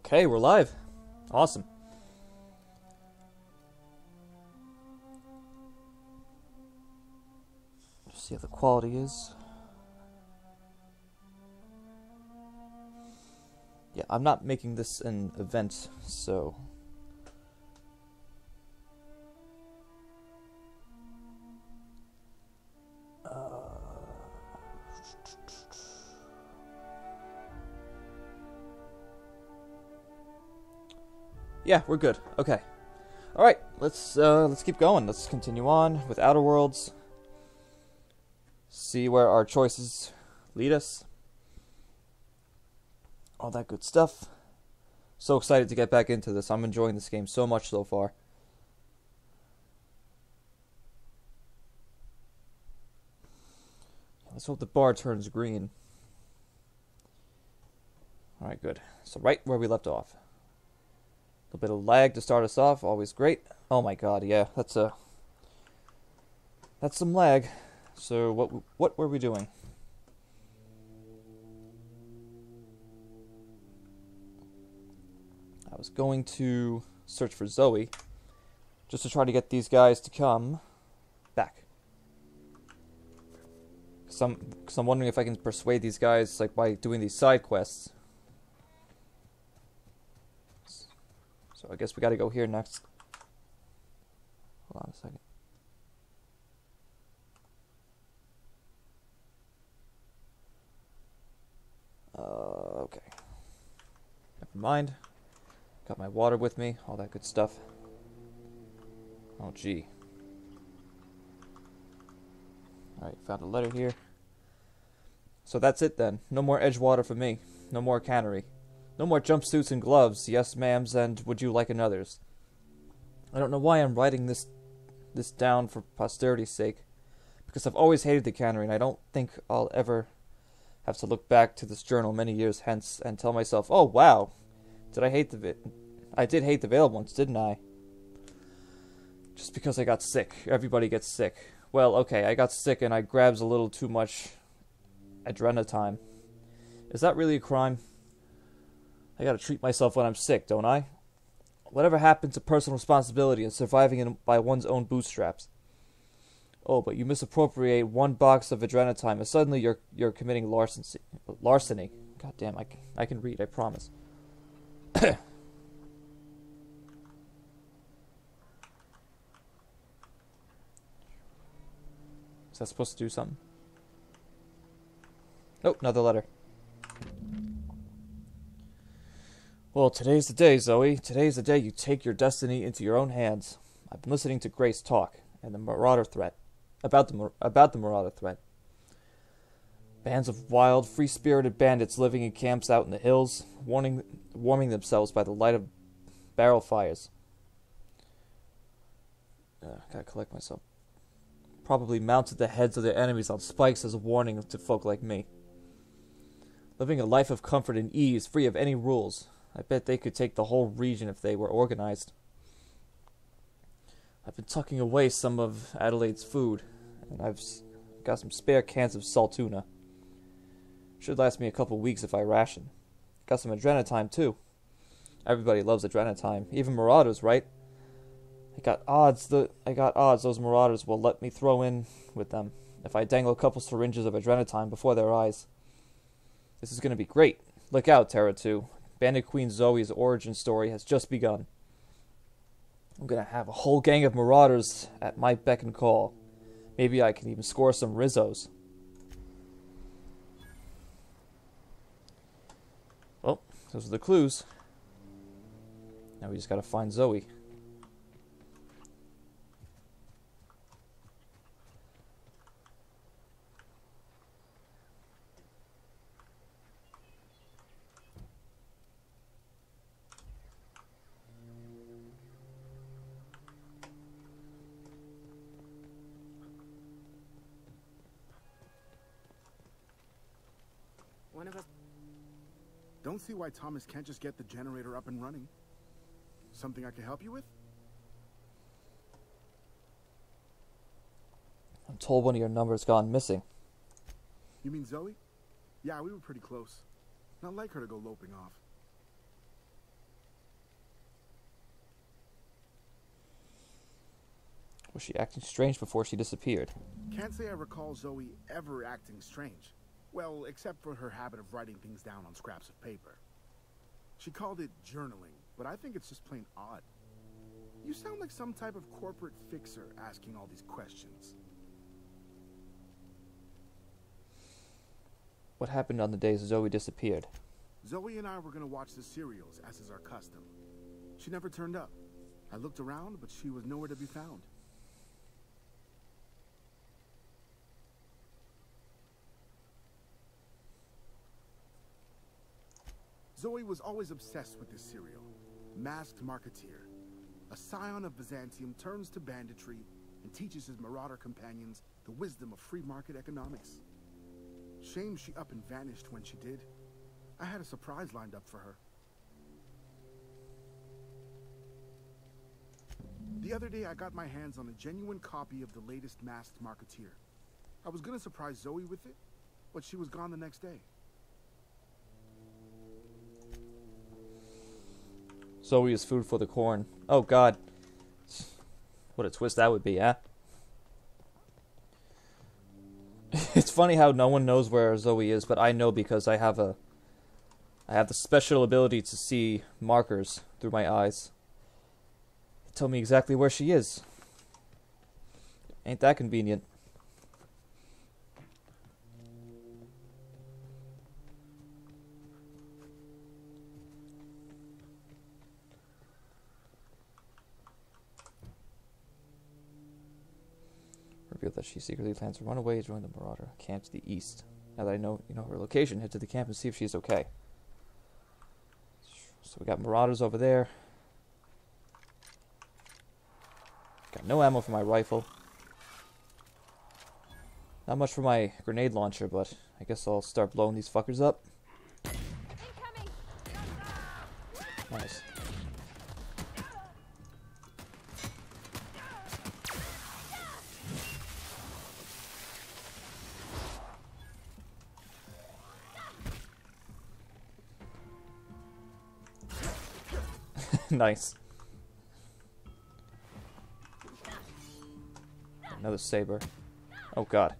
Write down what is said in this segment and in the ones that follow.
Okay, we're live. Awesome. Let's see how the quality is. Yeah, I'm not making this an event, so... Yeah, we're good. Okay. All right, let's keep going. Let's continue on with Outer Worlds. See where our choices lead us. All that good stuff. So excited to get back into this. I'm enjoying this game so much so far. Let's hope the bar turns green. All right, good. So right where we left off. A little bit of lag to start us off, always great. Oh my god, yeah, that's some lag. So what were we doing? I was going to search for Zoe, just to try to get these guys to come back. Cause I'm wondering if I can persuade these guys, like, by doing these side quests. So I guess we gotta go here next. Hold on a second. Okay. Never mind. Got my water with me, all that good stuff. Oh, gee. Alright, found a letter here. So that's it then. No more Edgewater for me. No more cannery. No more jumpsuits and gloves, yes ma'ams, and would you like another's? I don't know why I'm writing this down for posterity's sake, because I've always hated the cannery, and I don't think I'll ever have to look back to this journal many years hence and tell myself, oh wow, I did hate the veil once, didn't I? Just because I got sick. Everybody gets sick. Well, okay, I got sick and I grabbed a little too much adrenatime. Is that really a crime? I gotta treat myself when I'm sick, don't I? Whatever happened to personal responsibility and surviving by one's own bootstraps? Oh, but you misappropriate one box of adrenatime and suddenly you're committing larceny. God damn, I can read, I promise. Is that supposed to do something? Nope, another letter. Well, today's the day, Zoe. Today's the day you take your destiny into your own hands. I've been listening to Grace talk and the Marauder threat. About the Marauder threat. Bands of wild, free-spirited bandits living in camps out in the hills, warming themselves by the light of barrel fires. Gotta collect myself. Probably mounted the heads of their enemies on spikes as a warning to folk like me. Living a life of comfort and ease, free of any rules. I bet they could take the whole region if they were organized. I've been tucking away some of Adelaide's food, and I've got some spare cans of salt tuna. Should last me a couple weeks if I ration. Got some adrenatime too. Everybody loves adrenatime, even marauders, right? I got odds those marauders will let me throw in with them if I dangle a couple syringes of adrenatime before their eyes. This is gonna be great. Look out, Terra 2. Bandit Queen Zoe's origin story has just begun. I'm gonna have a whole gang of marauders at my beck and call. Maybe I can even score some Rizzos. Well, those are the clues. Now we just gotta find Zoe. One of us. Don't see why Thomas can't just get the generator up and running. Something I can help you with? I'm told one of your numbers gone missing. You mean Zoe? Yeah, we were pretty close. Not like her to go loping off. Was she acting strange before she disappeared? Can't say I recall Zoe ever acting strange. Well, except for her habit of writing things down on scraps of paper. She called it journaling, but I think it's just plain odd. You sound like some type of corporate fixer asking all these questions. What happened on the days Zoe disappeared? Zoe and I were gonna watch the serials, as is our custom. She never turned up. I looked around, but she was nowhere to be found. Zoe was always obsessed with this serial. Masked Marketeer. A scion of Byzantium turns to banditry and teaches his marauder companions the wisdom of free market economics. Shame she up and vanished when she did. I had a surprise lined up for her. The other day I got my hands on a genuine copy of the latest Masked Marketeer. I was gonna surprise Zoe with it, but she was gone the next day. Zoe is food for the corn. Oh god. What a twist that would be, huh? It's funny how no one knows where Zoe is, but I know because I have the special ability to see markers through my eyes. They tell me exactly where she is. Ain't that convenient? Revealed that she secretly plans to run away and join the Marauder camp to the east. Now that I know her location, head to the camp and see if she's okay. So we got Marauders over there. Got no ammo for my rifle. Not much for my grenade launcher, but I guess I'll start blowing these fuckers up. Nice. Nice. Another saber. Oh god.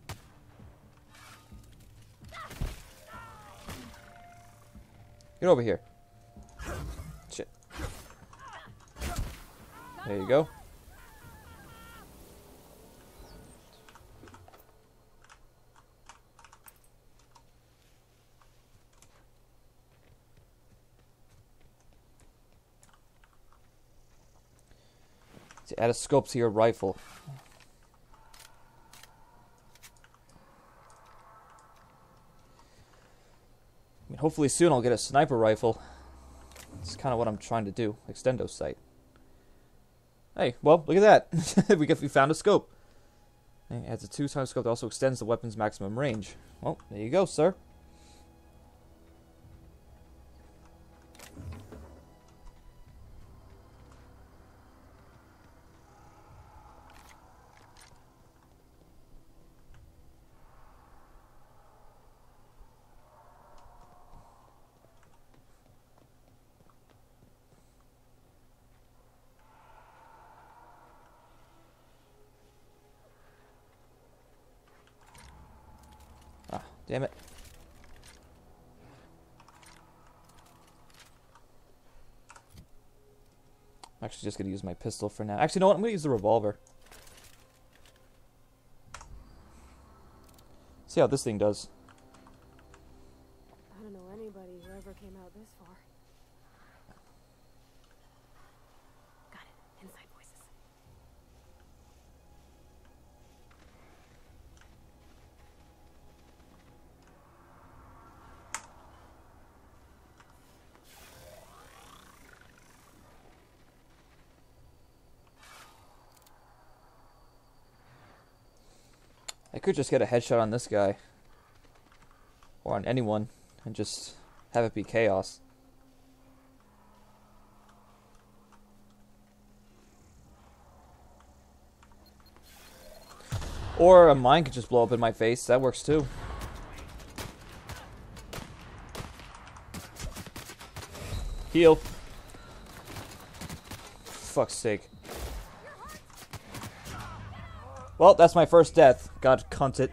Get over here. Shit. There you go. To add a scope to your rifle. I mean, hopefully soon I'll get a sniper rifle. That's kind of what I'm trying to do. Extendo sight. Hey, well, look at that. we found a scope. It adds a 2x scope that also extends the weapon's maximum range. Well, there you go, sir. Ah, damn it. I'm actually just going to use my pistol for now. Actually, you know what? I'm going to use the revolver. See how this thing does. I don't know anybody who ever came out this far. Got it. Inside voices. I could just get a headshot on this guy. Or on anyone. And just have it be chaos. Or a mine could just blow up in my face. That works too. Heal. For fuck's sake. Well, that's my first death. God cunt it.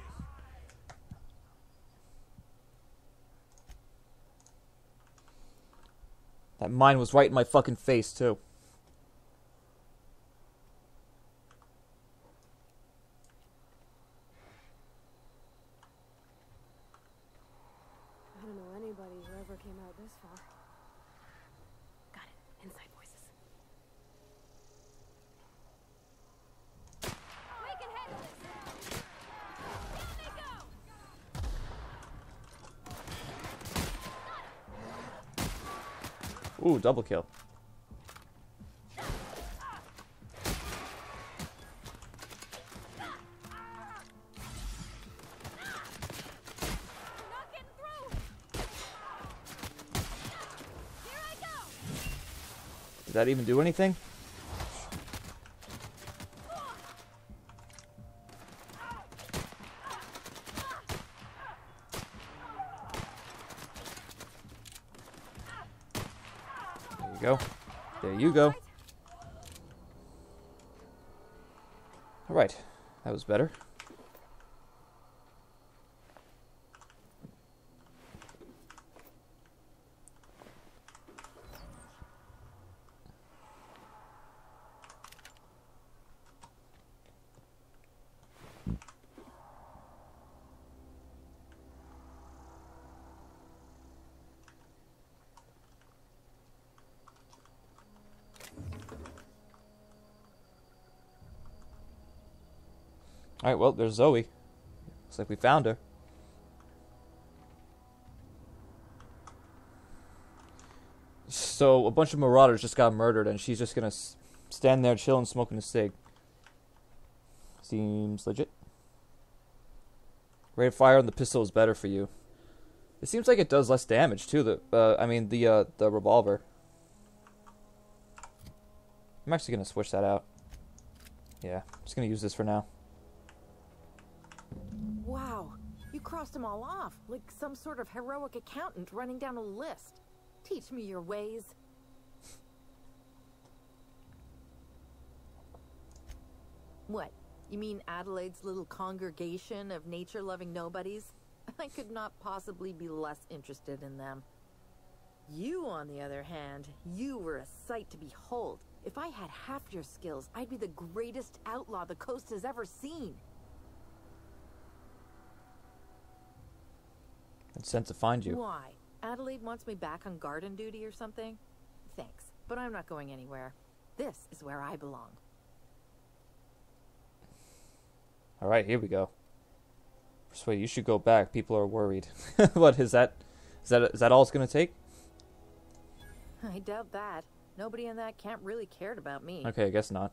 That mine was right in my fucking face, too. I don't know anybody who ever came out this far. Got it. Inside voices. We can handle this. Down they go. Ooh, double kill. Not getting through. Here I go. Did that even do anything? There you go. There you go. Alright. That was better. Alright, well, there's Zoe. Looks like we found her. So, a bunch of marauders just got murdered, and she's just gonna stand there chilling, smoking a cig. Seems legit. Rate of fire on the pistol is better for you. It seems like it does less damage, too. The revolver. I'm actually gonna switch that out. Yeah, I'm just gonna use this for now. Wow, you crossed them all off, like some sort of heroic accountant running down a list. Teach me your ways. What? You mean Adelaide's little congregation of nature-loving nobodies? I could not possibly be less interested in them. You, on the other hand, you were a sight to behold. If I had half your skills, I'd be the greatest outlaw the coast has ever seen. And sent to find you. Why? Adelaide wants me back on garden duty or something? Thanks, but I'm not going anywhere. This is where I belong. Alright, here we go. Persuade, you should go back. People are worried. What, is that all it's gonna take? I doubt that. Nobody in that camp really cared about me. Okay, I guess not.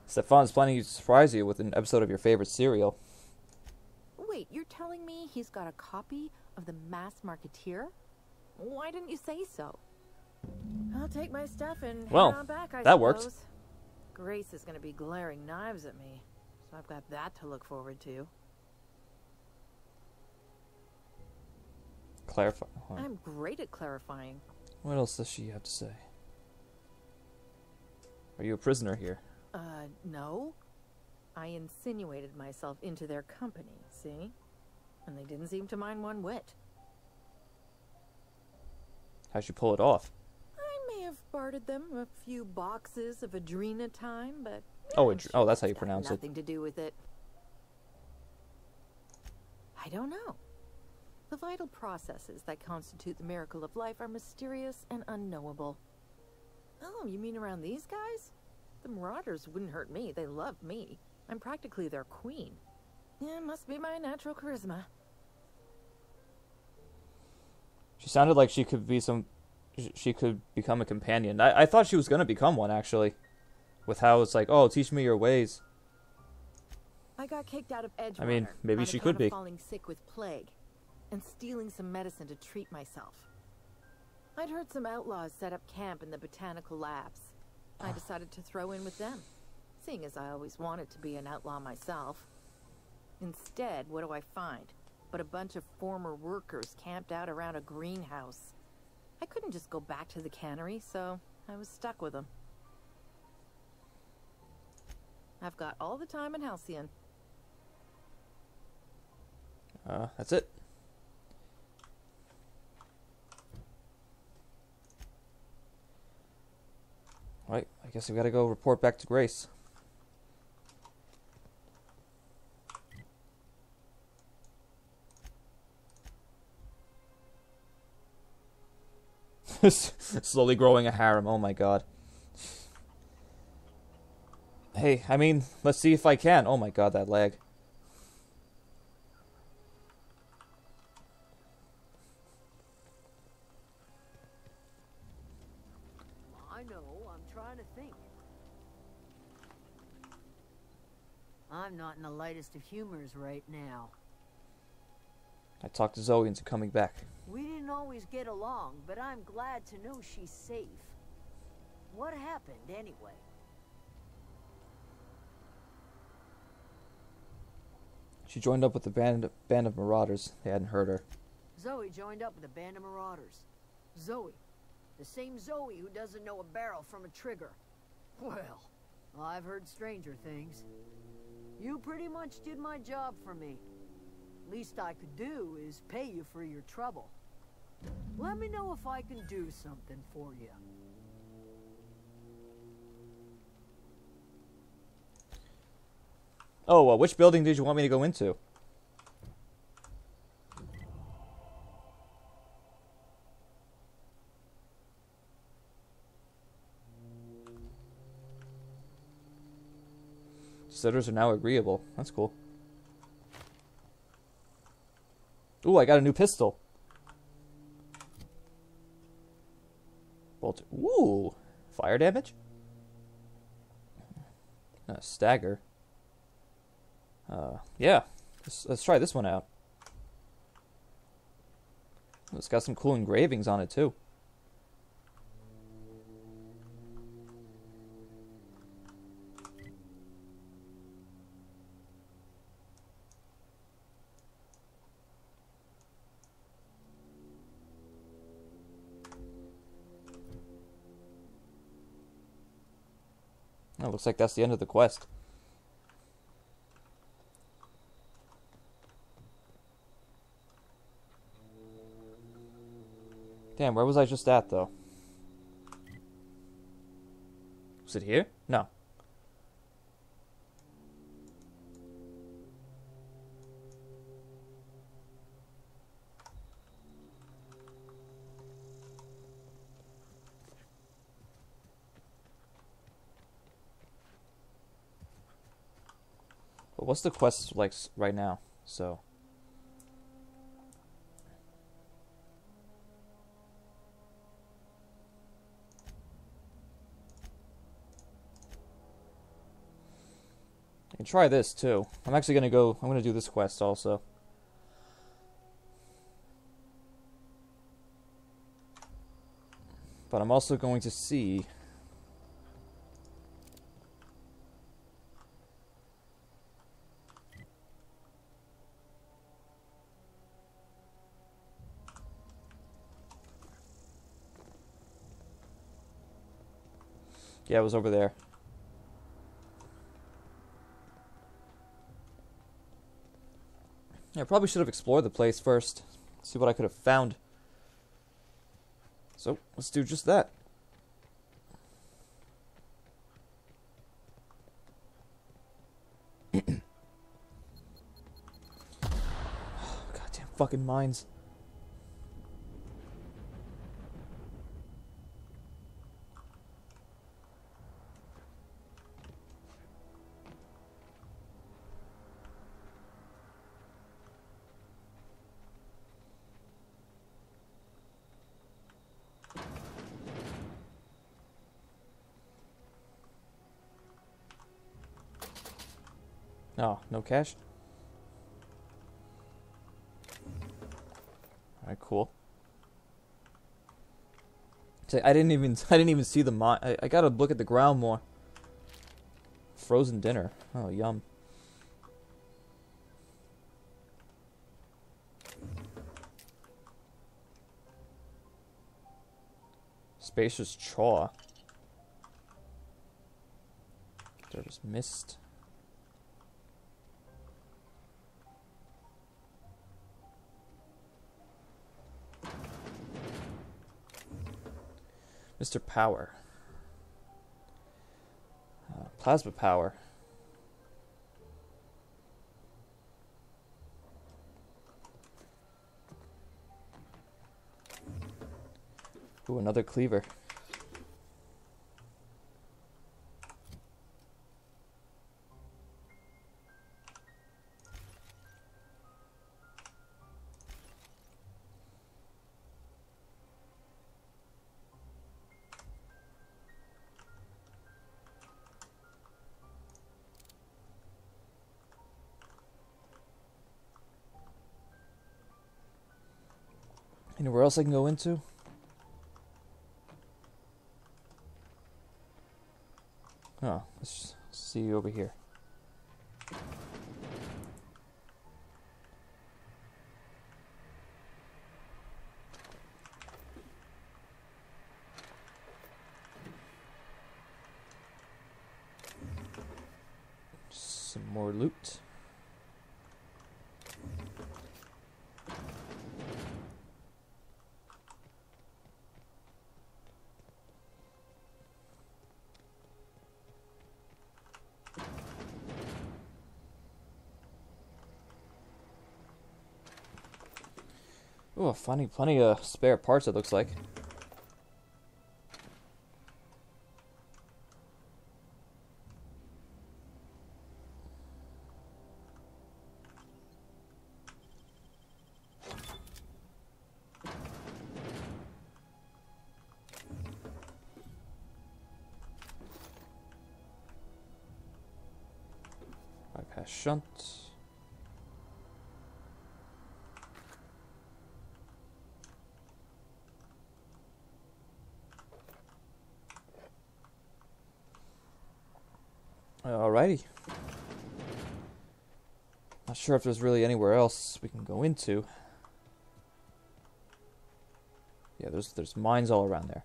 Stefan's planning to surprise you with an episode of your favorite serial. Wait, you're telling me he's got a copy of The Masked Marketeer? Why didn't you say so? I'll take my stuff and Well, head on back, I that suppose. worked. Grace is going to be glaring knives at me, so I've got that to look forward to. Clarify. I'm great at clarifying. What else does she have to say? Are you a prisoner here? No. I insinuated myself into their company, see? And they didn't seem to mind one whit. How'd you pull it off? I may have bartered them a few boxes of Adrena time, but... Oh, I'm oh, that's how you it's got pronounce it. nothing to do with it. I don't know. The vital processes that constitute the miracle of life are mysterious and unknowable. Oh, you mean around these guys? The Marauders wouldn't hurt me. They love me. I'm practically their queen. Yeah, must be my natural charisma. She sounded like she could be she could become a companion. I thought she was gonna become one, actually. With how it's like, oh, teach me your ways. I got kicked out of Edgewater. I mean, maybe on she account could of be. falling sick with plague and stealing some medicine to treat myself. I'd heard some outlaws set up camp in the botanical labs. I decided to throw in with them, seeing as I always wanted to be an outlaw myself. Instead, what do I find? But a bunch of former workers camped out around a greenhouse. I couldn't just go back to the cannery, so I was stuck with him. I've got all the time in Halcyon. That's it. Right, I guess we gotta go report back to Grace. Slowly growing a harem, oh my god. Hey, I mean, let's see if I can. Oh my god, that lag. I know, I'm trying to think. I'm not in the lightest of humors right now. I talked to Zoe into coming back. We didn't always get along, but I'm glad to know she's safe. What happened, anyway? She joined up with the band of marauders. They hadn't heard her. Zoe joined up with a band of marauders. Zoe. The same Zoe who doesn't know a barrel from a trigger. Well, I've heard stranger things. You pretty much did my job for me. Least I could do is pay you for your trouble. Let me know if I can do something for you. Oh, which building did you want me to go into? Sitters are now agreeable. That's cool. Ooh, I got a new pistol. Bolt. Ooh, fire damage? Stagger. Yeah. Let's try this one out. It's got some cool engravings on it, too. Oh, looks like that's the end of the quest. Damn, where was I just at, though? Was it here? No. But what's the quest like right now? So... I can try this too. I'm actually gonna go. I'm gonna do this quest also. But I'm also going to see. Yeah, it was over there. Yeah, I probably should have explored the place first. See what I could have found. So, let's do just that. Goddamn fucking mines. Oh, no cash? Alright, cool. See, I didn't even see the mine. I gotta look at the ground more. Frozen dinner. Oh, yum. Spacious Chaw. There was mist. Mr. Power. Plasma Power. Ooh, another cleaver. Anywhere else I can go into? Oh, let's see you over here. Some more loot. Oh, finding plenty of spare parts, it looks like. Bypass shunt. Alrighty. Not sure if there's really anywhere else we can go into. Yeah, there's mines all around there.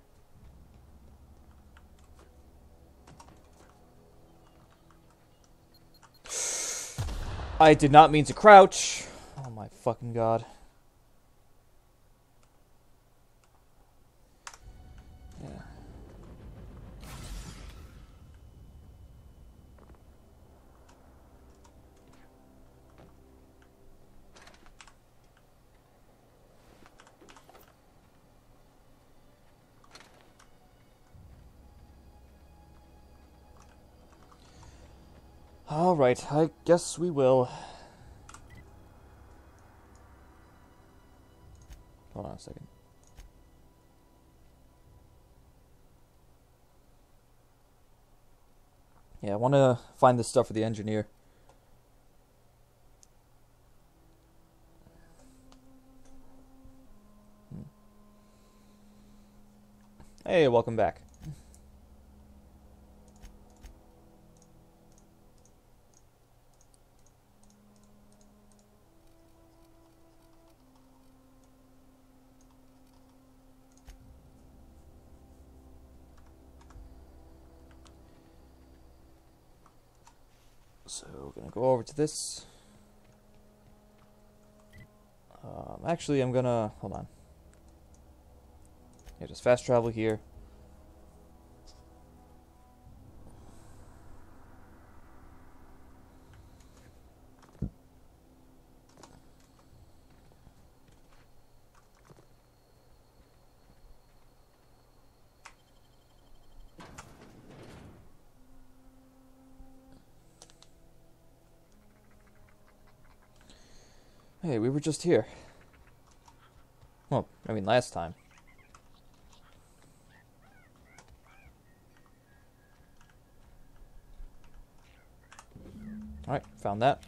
I did not mean to crouch. Oh my fucking god. Yeah. Alright, I guess we will. Hold on a second. Yeah, I want to find this stuff for the engineer. Hey, welcome back. So, we're gonna go over to this. Actually, I'm gonna... Hold on. Yeah, just fast travel here. Hey, we were just here. Well, I mean, last time. Alright, found that.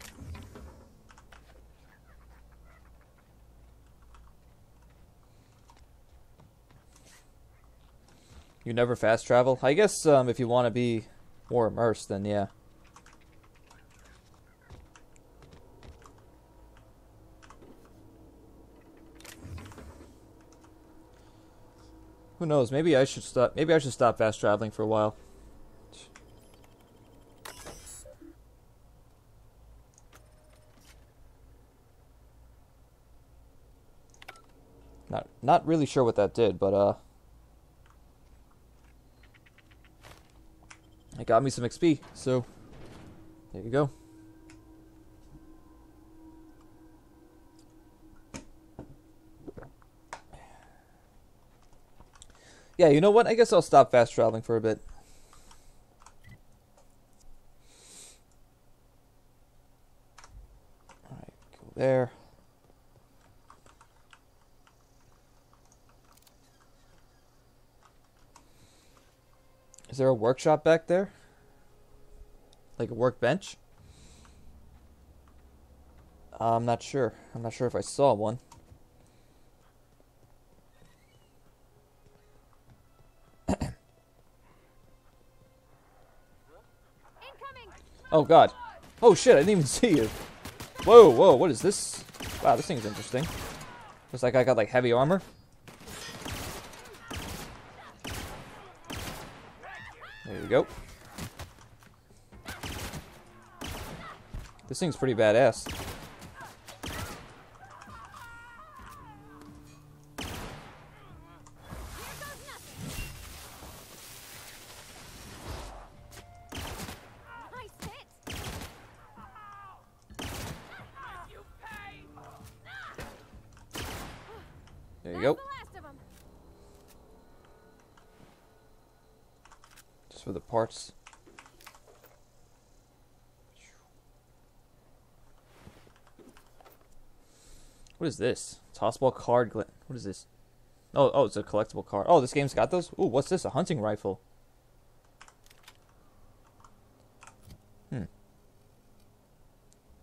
You never fast travel? I guess if you want to be more immersed, then yeah. Who knows? Maybe I should stop. Maybe I should stop fast traveling for a while. Not really sure what that did, but it got me some XP. So there you go. Yeah, you know what? I guess I'll stop fast traveling for a bit. Alright, go there. Is there a workshop back there? Like a workbench? I'm not sure. I'm not sure if I saw one. Oh god. Oh shit, I didn't even see you. Whoa, whoa, what is this? Wow, this thing's interesting. Looks like I got like heavy armor. There you go. This thing's pretty badass. There you go. Just for the parts. What is this? Tossball card. What is this? Oh, it's a collectible card. Oh, this game's got those? Ooh, what's this? A hunting rifle.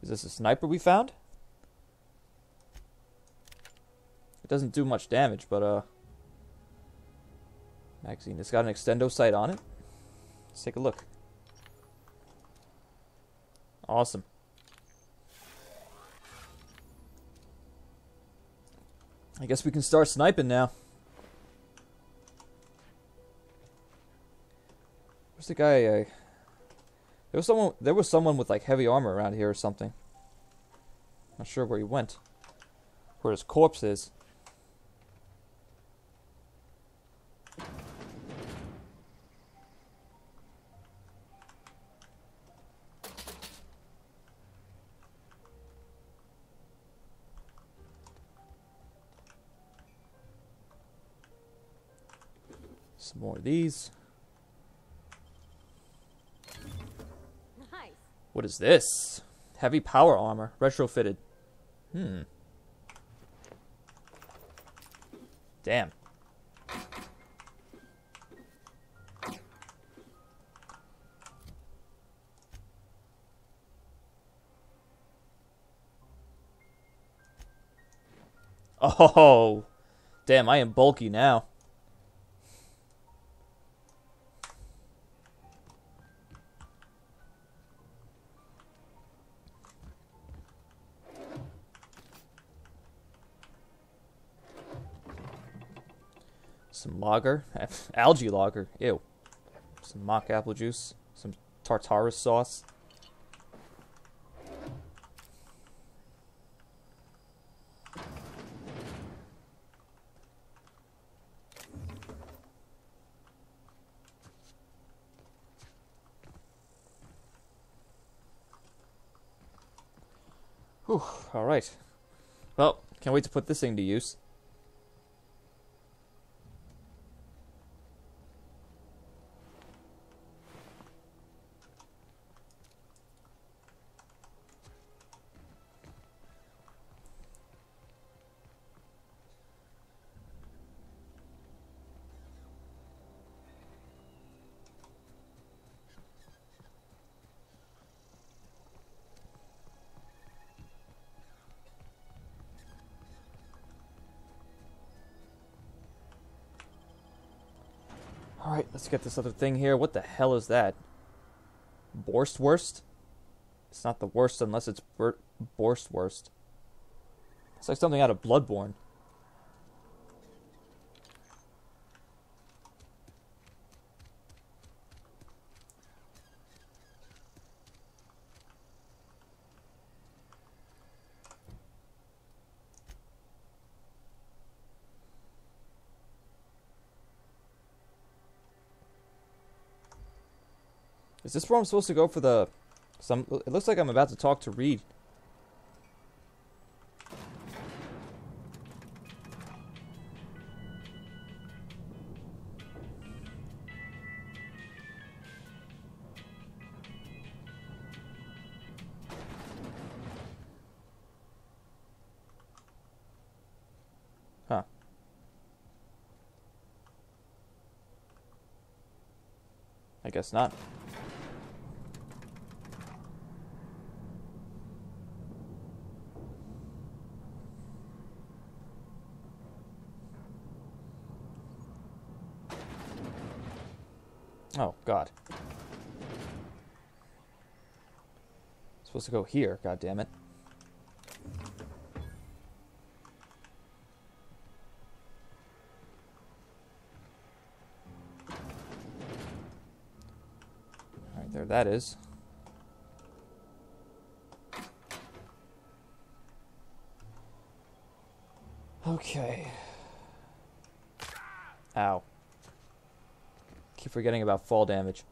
Is this a sniper we found? It doesn't do much damage, but magazine. It's got an extendo sight on it. Let's take a look. Awesome. I guess we can start sniping now. Where's the guy? There was someone with like heavy armor around here or something. Not sure where he went. Where his corpse is. Some more of these. Nice. What is this? Heavy power armor. Retrofitted. Damn. Oh. Damn, I am bulky now. Some lager. Algae lager. Ew. Some mock apple juice. Some tartarus sauce. Whew. Alright. Well, can't wait to put this thing to use. Alright, let's get this other thing here. What the hell is that? Borstwurst? It's not the worst unless it's Borstwurst. It's like something out of Bloodborne. Is this where I'm supposed to go for the... it looks like I'm about to talk to Reed. Huh. I guess not. Oh, God. Supposed to go here, god damn it. Alright, there that is. Okay. Ow. Keep forgetting about fall damage.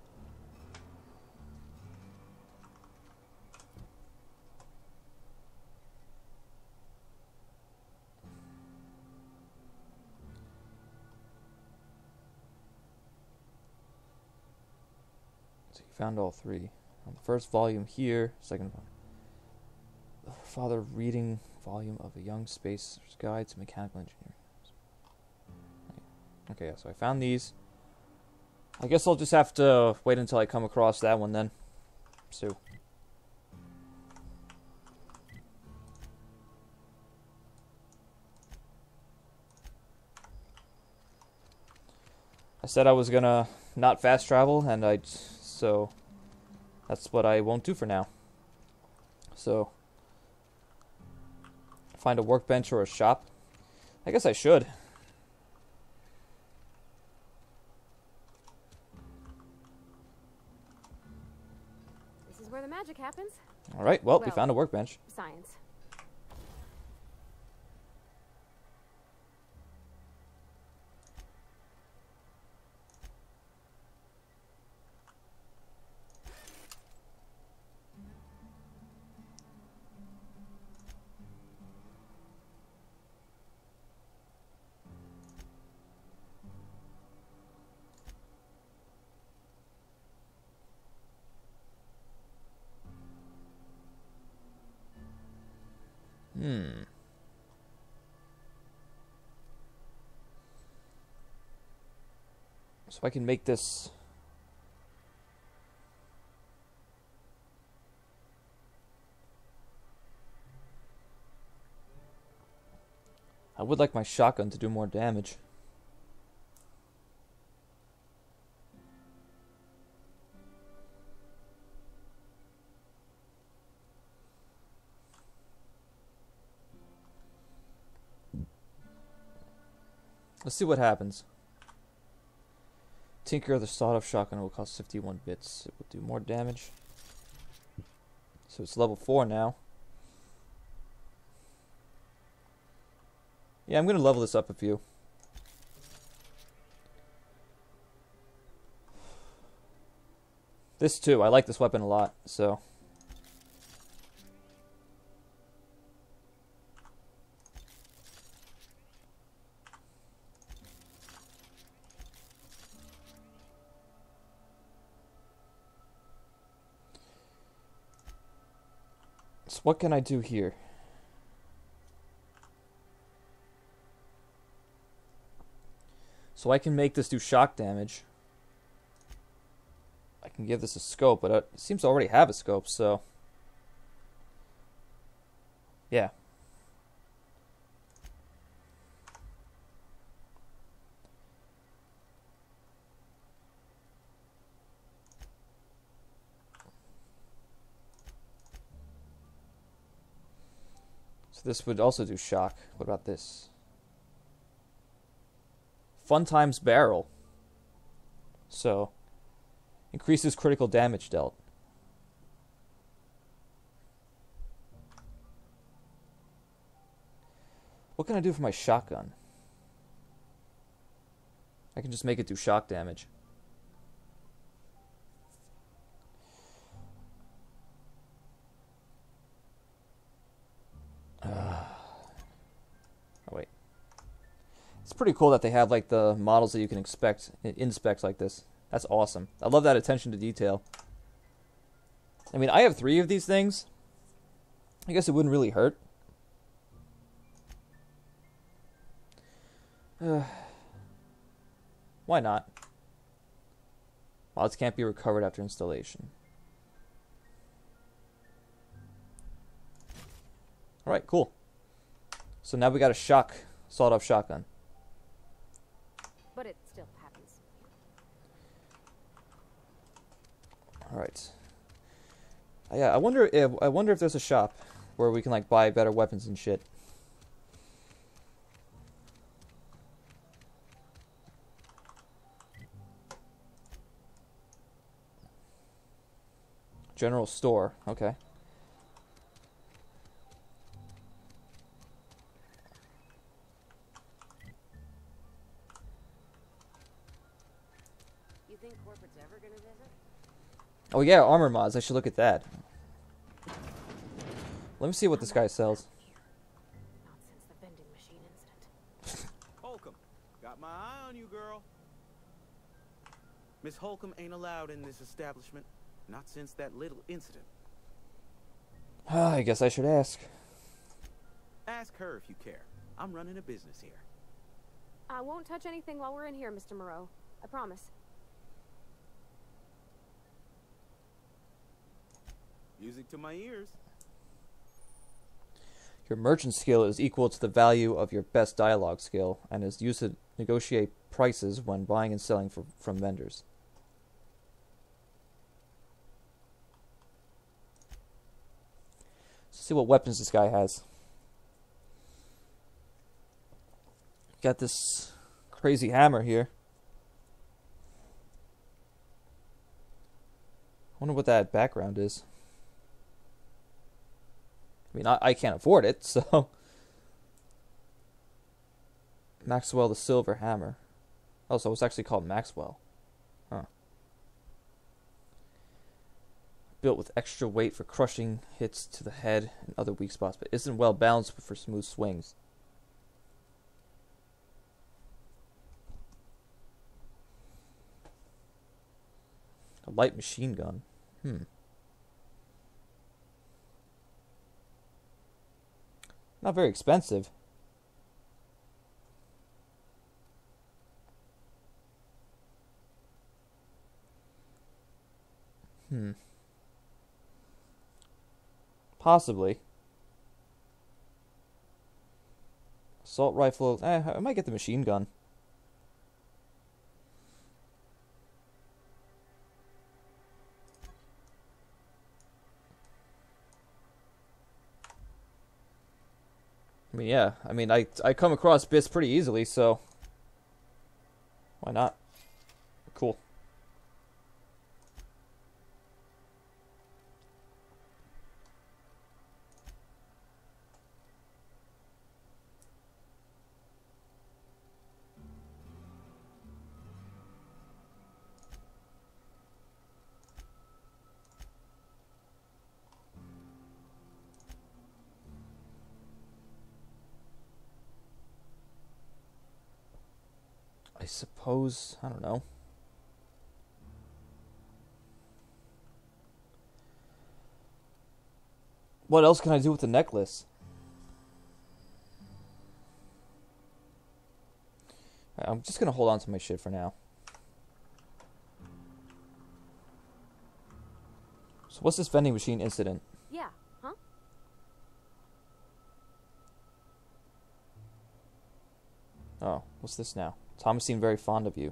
So you found all three. On the first volume here, second volume. Father reading volume of a young spacer's guide to mechanical engineering. Okay, yeah, so I found these. I guess I'll just have to wait until I come across that one then. So. I said I was gonna not fast travel, and so that's what I won't do for now. So, find a workbench or a shop. I guess I should. This is where the magic happens. All right. Well, we found a workbench. Science. So I can make this. I would like my shotgun to do more damage. Let's see what happens. Tinker, the sawed-off shotgun will cost 51 bits. It will do more damage. So it's level 4 now. Yeah, I'm going to level this up a few. This too, I like this weapon a lot, so... So what can I do here? So I can make this do shock damage. I can give this a scope, but it seems to already have a scope, so... Yeah. So this would also do shock. What about this? Fun times barrel. So, increases critical damage dealt. What can I do for my shotgun? I can just make it do shock damage. It's pretty cool that they have like the models that you can expect in specs like this. That's awesome. I love that attention to detail. I mean, I have 3 of these things. I guess it wouldn't really hurt. Why not? Mods can't be recovered after installation. Alright, cool. So now we got a sawed-off shotgun. But it still happens. Alright. Yeah, I wonder if there's a shop where we can like buy better weapons and shit. General store, okay. You think corporate's ever gonna visit? Oh yeah, armor mods. I should look at that. Let me see what this guy sells. Not since the vending machine incident. Holcomb, got my eye on you, girl. Miss Holcomb ain't allowed in this establishment. Not since that little incident. I guess I should ask. Ask her if you care. I'm running a business here. I won't touch anything while we're in here, Mr. Moreau. I promise. Music to my ears. Your merchant skill is equal to the value of your best dialogue skill and is used to negotiate prices when buying and selling from vendors. Let's see what weapons this guy has. Got this crazy hammer here. I wonder what that background is. I mean, I can't afford it, so... Maxwell the Silver Hammer. Oh, so it's actually called Maxwell. Huh. Built with extra weight for crushing hits to the head and other weak spots, but isn't well balanced for smooth swings. A light machine gun. Not very expensive. Possibly. Assault rifle. I might get the machine gun. I mean, yeah. I mean, I come across bits pretty easily, so why not? Cool. I suppose, I don't know. What else can I do with the necklace? I'm just gonna hold on to my shit for now. So what's this vending machine incident? Yeah, huh? Oh, what's this now? Thomas seemed very fond of you.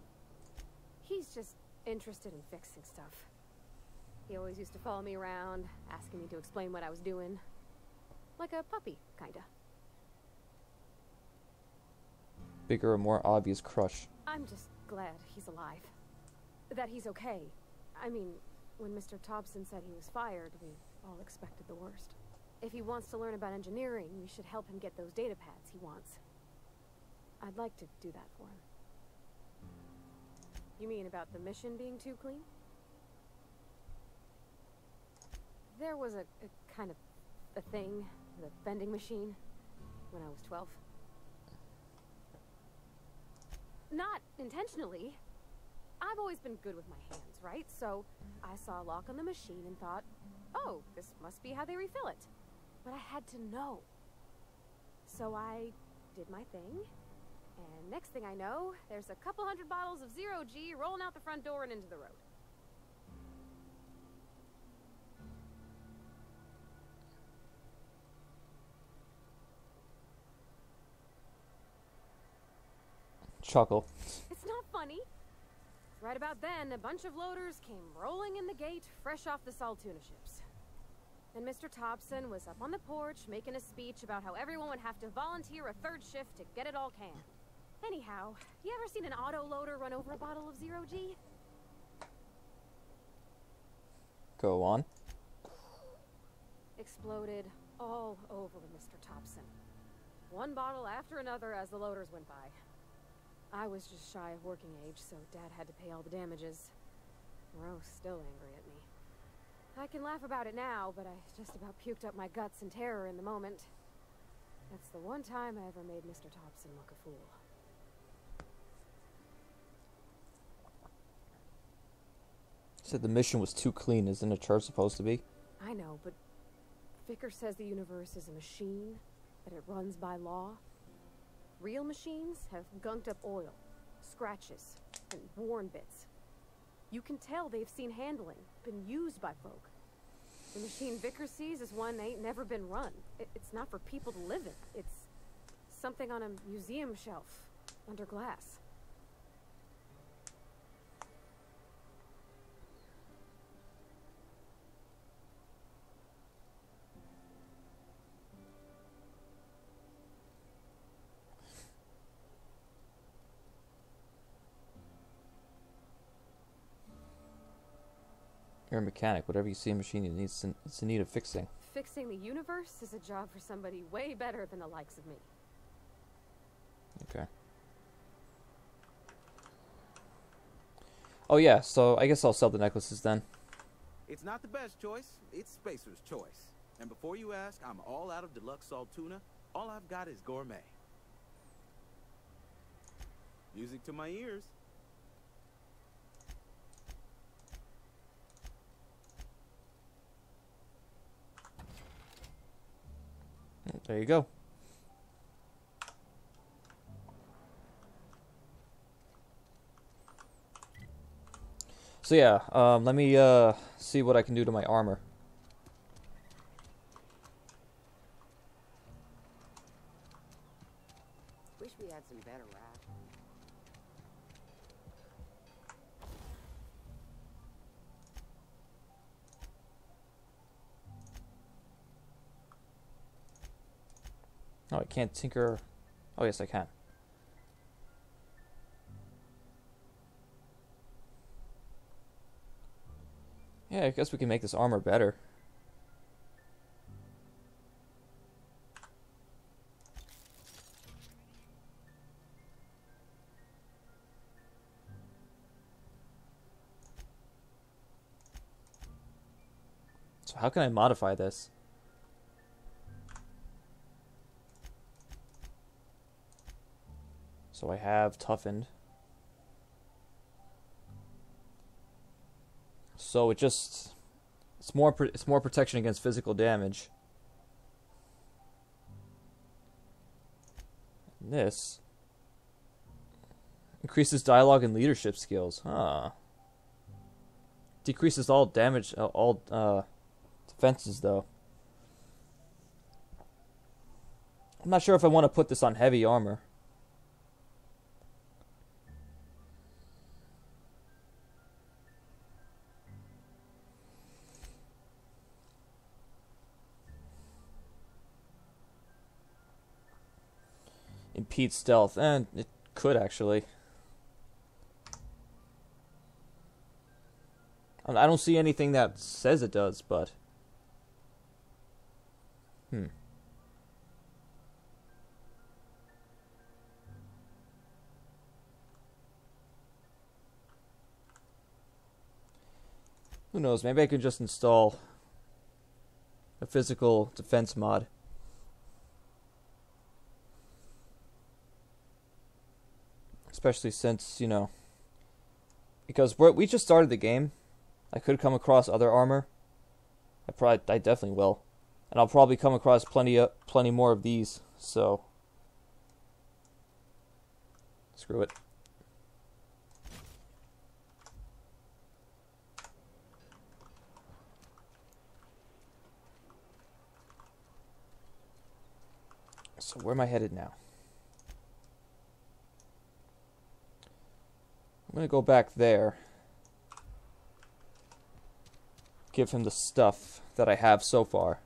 He's just interested in fixing stuff. He always used to follow me around, asking me to explain what I was doing. Like a puppy, kinda. Bigger or more obvious crush. I'm just glad he's alive. That he's okay. I mean, when Mr. Thompson said he was fired, we all expected the worst. If he wants to learn about engineering, we should help him get those data pads he wants. I'd like to do that for him. You mean about the mission being too clean? There was a kind of a thing, the vending machine, when I was 12. Not intentionally. I've always been good with my hands, right? So I saw a lock on the machine and thought, oh, this must be how they refill it. But I had to know. So I did my thing, and next thing I know, there's a couple hundred bottles of 0G rolling out the front door and into the road. Chuckle. It's not funny. Right about then, a bunch of loaders came rolling in the gate, fresh off the Saltuna ships. And Mr. Thompson was up on the porch making a speech about how everyone would have to volunteer a third shift to get it all canned. Anyhow, you ever seen an auto loader run over a bottle of 0G? Go on. Exploded all over Mr. Thompson. One bottle after another as the loaders went by. I was just shy of working age, so Dad had to pay all the damages. Rose still angry at me. I can laugh about it now, but I just about puked up my guts in terror in the moment. That's the one time I ever made Mr. Thompson look a fool. Said the mission was too clean. Isn't a church supposed to be? I know, but Vicker says the universe is a machine, that it runs by law. Real machines have gunked up oil, scratches, and worn bits. You can tell they've seen handling, been used by folk. The machine Vicker sees is one ain't never been run. It's not for people to live in. It's something on a museum shelf, under glass. You're a mechanic. Whatever you see in a machine, it's in need of fixing. Fixing the universe is a job for somebody way better than the likes of me. Okay. Oh yeah, so I guess I'll sell the necklaces then. It's not the best choice. It's Spacer's choice. And before you ask, I'm all out of deluxe salt tuna. All I've got is gourmet. Music to my ears. There you go. So yeah, let me see what I can do to my armor. Wish we had some better rap. Oh, I can't tinker. Oh, yes, I can. Yeah, I guess we can make this armor better. So how can I modify this? So I have toughened. So it's more protection against physical damage. And this increases dialogue and leadership skills. Huh. Decreases all damage, all defenses though. I'm not sure if I want to put this on heavy armor. Impede stealth, and it could actually. I don't see anything that says it does, but who knows? Maybe I could just install a physical defense mod. Especially since, you know, because we just started the game. I could come across other armor. I definitely will. And I'll probably come across plenty more of these, so screw it. So where am I headed now? I'm gonna go back there. Give him the stuff that I have so far.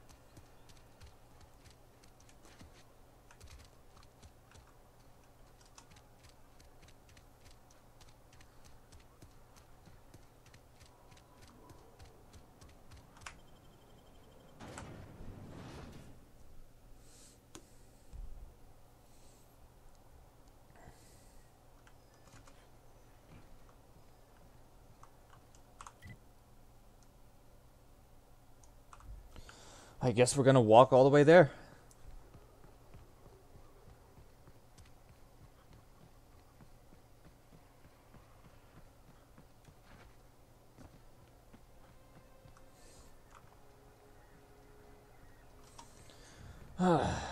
I guess we're gonna walk all the way there.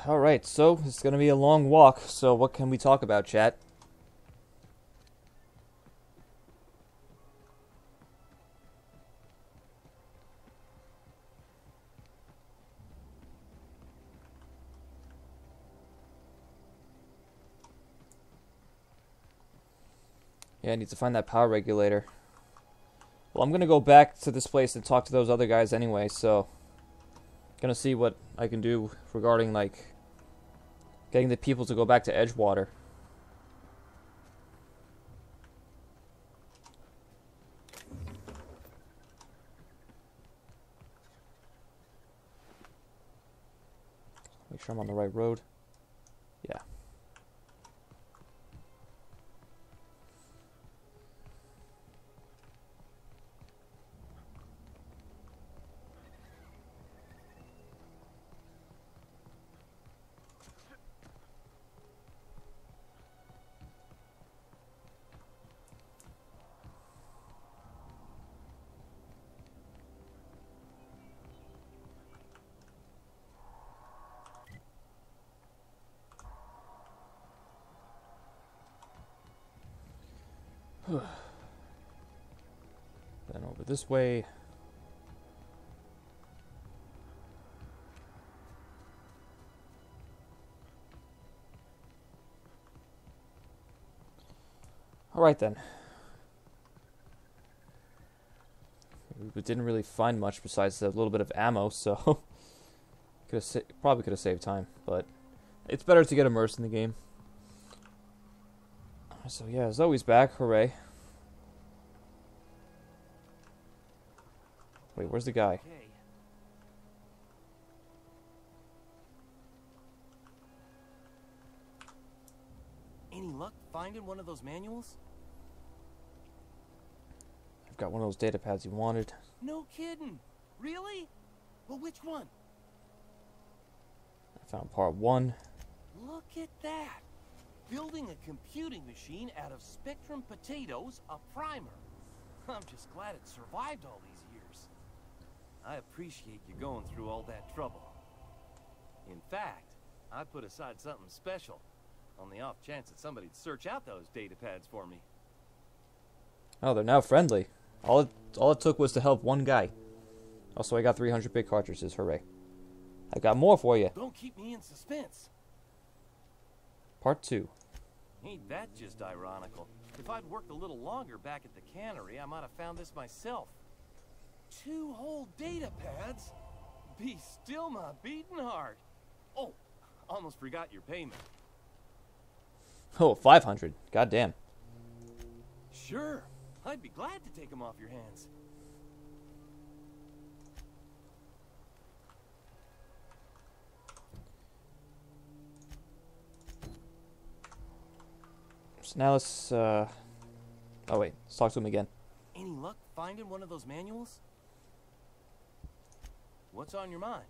Alright, so it's gonna be a long walk, so what can we talk about, chat? Yeah, I need to find that power regulator. Well, I'm gonna go back to this place and talk to those other guys anyway, so gonna see what I can do regarding, like, getting the people to go back to Edgewater. Make sure I'm on the right road. Yeah. Then over this way. Alright then. We didn't really find much besides a little bit of ammo, so probably could have saved time, but it's better to get immersed in the game. So yeah, Zoe's back, hooray. Wait, where's the guy? Okay. Any luck finding one of those manuals? I've got one of those data pads you wanted. No kidding. Really? Well, which one? I found part 1. Look at that. Building a computing machine out of Spectrum potatoes, a primer. I'm just glad it survived all these years. I appreciate you going through all that trouble. In fact, I put aside something special on the off chance that somebody'd search out those data pads for me. Oh, they're now friendly. All it took was to help one guy. Also, I got 300 bit cartridges, hooray. I got more for you. Don't keep me in suspense. Part 2. Ain't that just ironical? If I'd worked a little longer back at the cannery, I might have found this myself. 2 whole data pads? Be still my beating heart. Oh, almost forgot your payment. Oh, 500. Goddamn. Sure, I'd be glad to take them off your hands. So now let's, oh wait, let's talk to him again. Any luck finding one of those manuals? What's on your mind?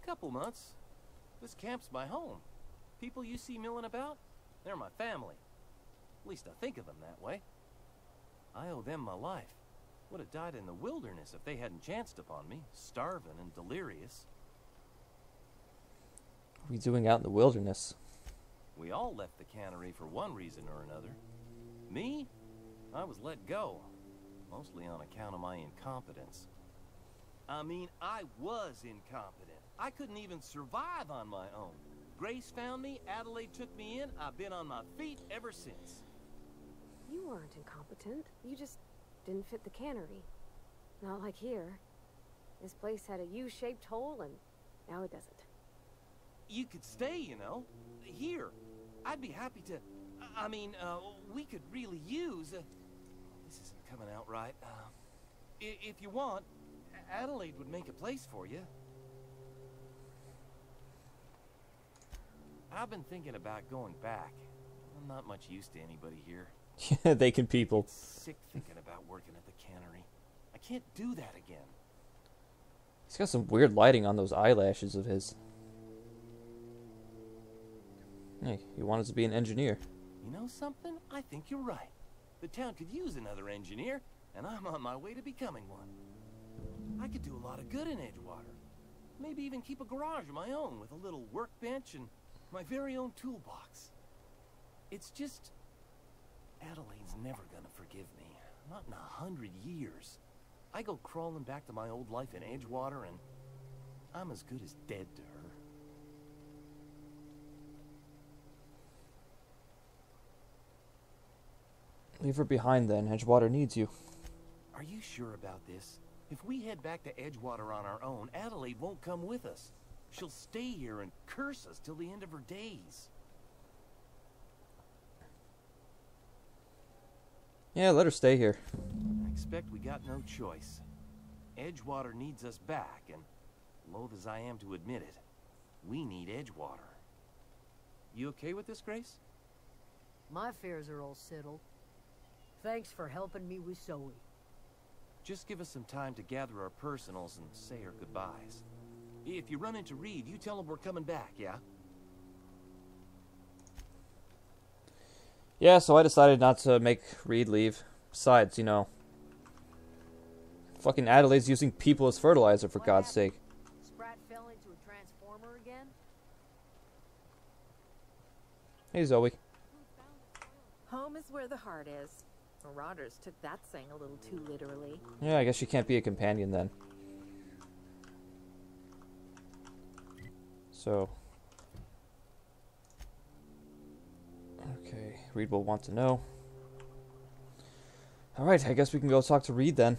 Couple months. This camp's my home. People you see milling about, they're my family. At least I think of them that way. I owe them my life. Would have died in the wilderness if they hadn't chanced upon me, starving and delirious. What are we doing out in the wilderness? We all left the cannery for one reason or another. Me? I was let go, mostly on account of my incompetence. I mean, I was incompetent. I couldn't even survive on my own. Grace found me, Adelaide took me in, I've been on my feet ever since. You weren't incompetent. You just didn't fit the cannery. Not like here. This place had a U-shaped hole, and now it doesn't. You could stay, you know. Here. I'd be happy to... I mean, we could really use... this isn't coming out right. If you want, Adelaide would make a place for you. I've been thinking about going back. I'm not much use to anybody here. They can people. It's sick thinking about working at the cannery. I can't do that again. He's got some weird lighting on those eyelashes of his. Hey, he wanted to be an engineer. You know something? I think you're right. The town could use another engineer, and I'm on my way to becoming one. I could do a lot of good in Edgewater. Maybe even keep a garage of my own with a little workbench and my very own toolbox. It's just... Adelaide's never gonna forgive me. Not in 100 years. I go crawling back to my old life in Edgewater, and I'm as good as dead to her. Leave her behind then. Edgewater needs you. Are you sure about this? If we head back to Edgewater on our own, Adelaide won't come with us. She'll stay here and curse us till the end of her days. Yeah, let her stay here. I expect we got no choice. Edgewater needs us back, and loath as I am to admit it, we need Edgewater. You okay with this, Grace? My fears are all settled. Thanks for helping me with Zoe. Just give us some time to gather our personals and say our goodbyes. If you run into Reed, you tell him we're coming back, yeah? Yeah, so I decided not to make Reed leave. Besides, you know, fucking Adelaide's using people as fertilizer, for God's sake. Sprat fell into a transformer again? Hey, Zoe. Home is where the heart is. Marauders took that saying a little too literally. Yeah, I guess she can't be a companion then. So... okay, Reed will want to know. Alright, I guess we can go talk to Reed then.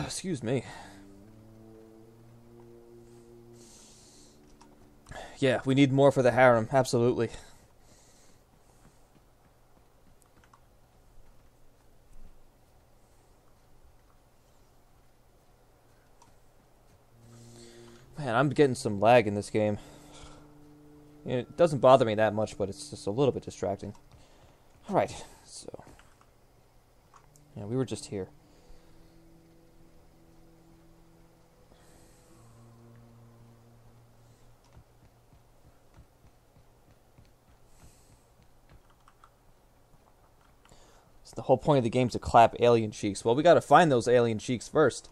Excuse me. Yeah, we need more for the harem, absolutely. Man, I'm getting some lag in this game. It doesn't bother me that much, but it's just a little bit distracting. Alright, so... yeah, we were just here. So the whole point of the game is to clap alien cheeks. Well, we gotta find those alien cheeks first.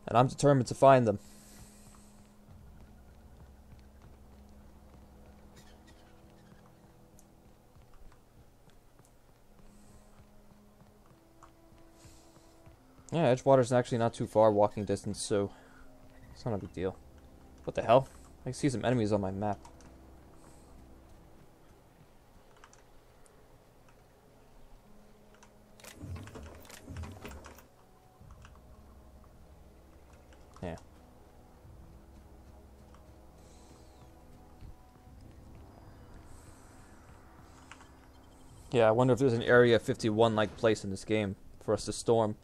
And I'm determined to find them. Yeah, Edgewater's actually not too far walking distance, so it's not a big deal. What the hell? I see some enemies on my map. Yeah. Yeah, I wonder if there's an Area 51-like place in this game for us to storm.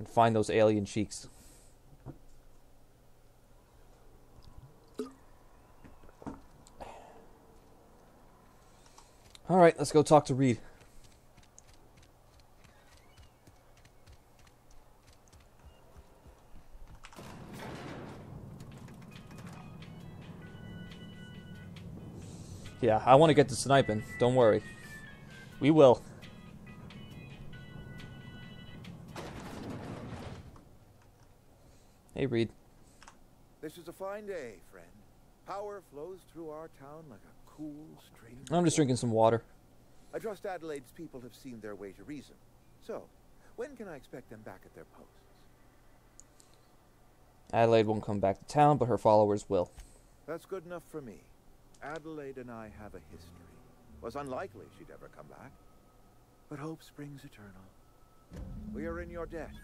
and find those alien cheeks. Alright, let's go talk to Reed. Yeah, I want to get to sniping. Don't worry. We will. Hey, Reed. This is a fine day, friend. Power flows through our town like a cool stream. I'm just drinking some water. I trust Adelaide's people have seen their way to reason. So, when can I expect them back at their posts? Adelaide won't come back to town, but her followers will. That's good enough for me. Adelaide and I have a history. Was unlikely she'd ever come back. But hope springs eternal. We are in your debt.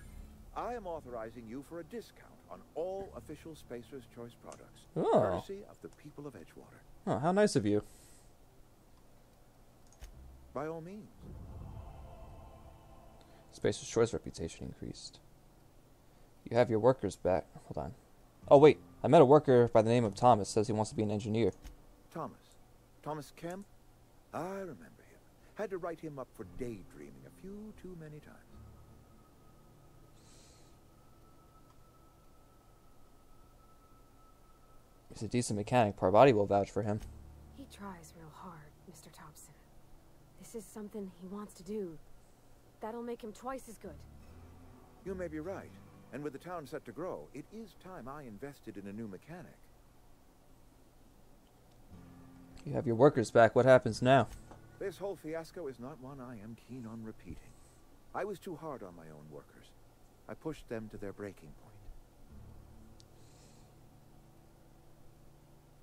I am authorizing you for a discount on all official Spacer's Choice products. Oh. Courtesy of the people of Edgewater. Oh, how nice of you. By all means. Spacer's Choice reputation increased. You have your workers back. Hold on. Oh, wait. I met a worker by the name of Thomas. Says he wants to be an engineer. Thomas Kemp? I remember him. Had to write him up for daydreaming a few too many times. He's a decent mechanic. Parvati will vouch for him. He tries real hard, Mr. Thompson. This is something he wants to do. That'll make him twice as good. You may be right. And with the town set to grow, it is time I invested in a new mechanic. You have your workers back. What happens now? This whole fiasco is not one I am keen on repeating. I was too hard on my own workers. I pushed them to their breaking point.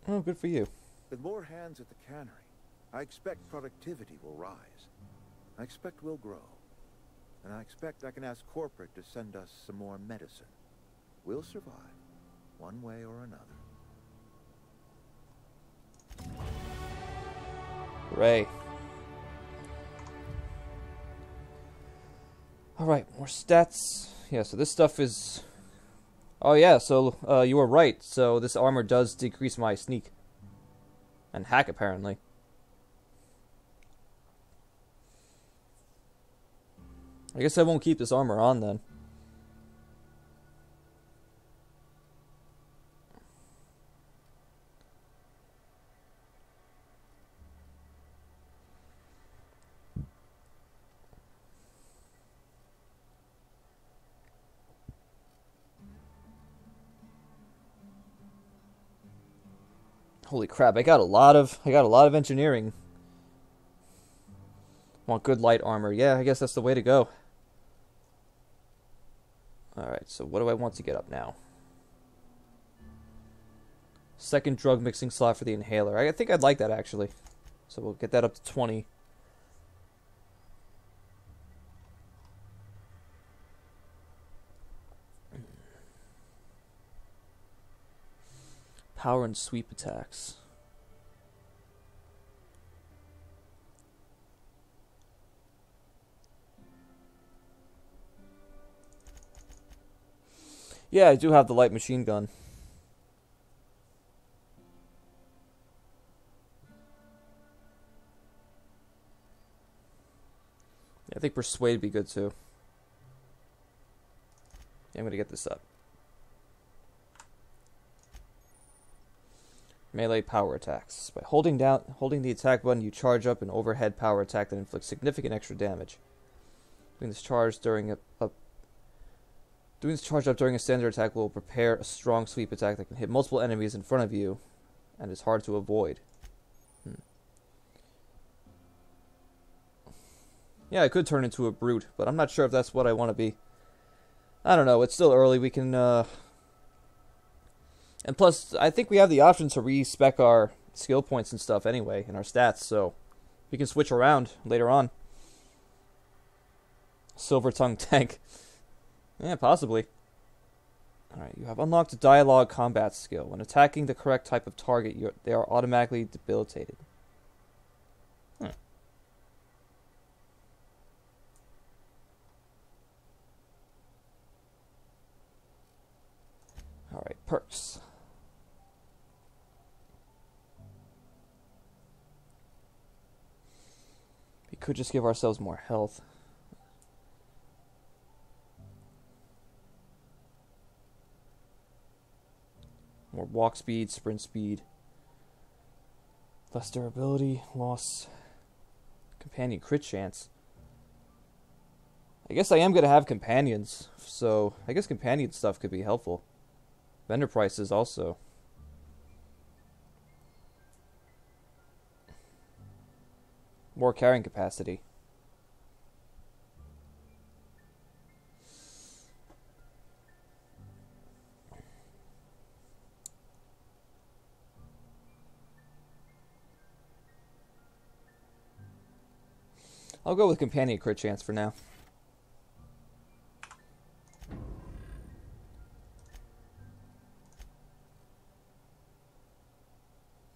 Oh, good for you. With more hands at the cannery, I expect productivity will rise. I expect we'll grow. And I expect I can ask corporate to send us some more medicine. We'll survive, one way or another. Hooray. Alright, more stats. Yeah, so this stuff is... Oh yeah, so you were right. So this armor does decrease my sneak. And hack, apparently. I guess I won't keep this armor on, then. Holy crap, I got a lot of engineering. Want good light armor. Yeah, I guess that's the way to go. Alright, so what do I want to get up now? Second drug mixing slot for the inhaler. I think I'd like that, actually. So we'll get that up to 20. Power and sweep attacks. Yeah, I do have the light machine gun. Yeah, I think Persuade would be good too. Yeah, I'm gonna get this up. Melee power attacks. By holding the attack button, you charge up an overhead power attack that inflicts significant extra damage. Doing this charge up during a standard attack will prepare a strong sweep attack that can hit multiple enemies in front of you and is hard to avoid. Yeah, I could turn into a brute, but I'm not sure if that's what I want to be. I don't know, it's still early. We can and plus, I think we have the option to respec our skill points and stuff anyway, in our stats, so we can switch around later on. Silver Tongue Tank. Yeah, possibly. Alright, you have unlocked a dialogue combat skill. When attacking the correct type of target, they are automatically debilitated. Perks. We could just give ourselves more health. More walk speed, sprint speed. Less durability, loss. Companion crit chance. I guess I am going to have companions, so I guess companion stuff could be helpful. Vendor prices also. More carrying capacity. I'll go with companion crit chance for now.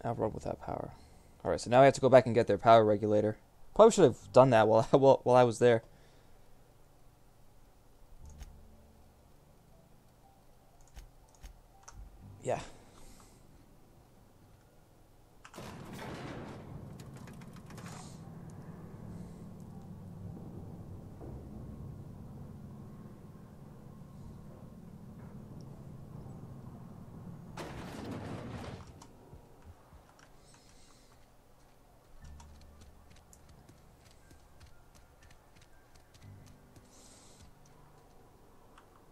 I'll run with that power. Alright, so now I have to go back and get their power regulator. Probably should have done that while I was there. Yeah.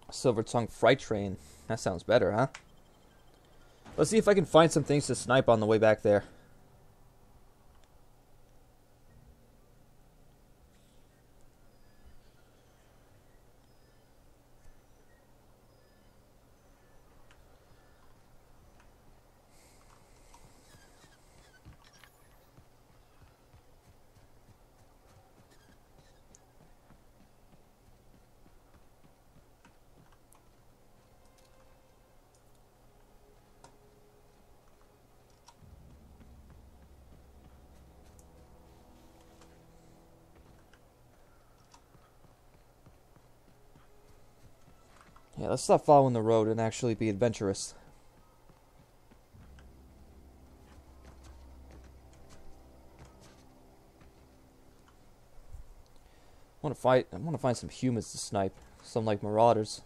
Silver Tongue Freight Train. That sounds better, huh? Let's see if I can find some things to snipe on the way back there. Yeah, let's stop following the road and actually be adventurous. I want to find some humans to snipe, some like marauders.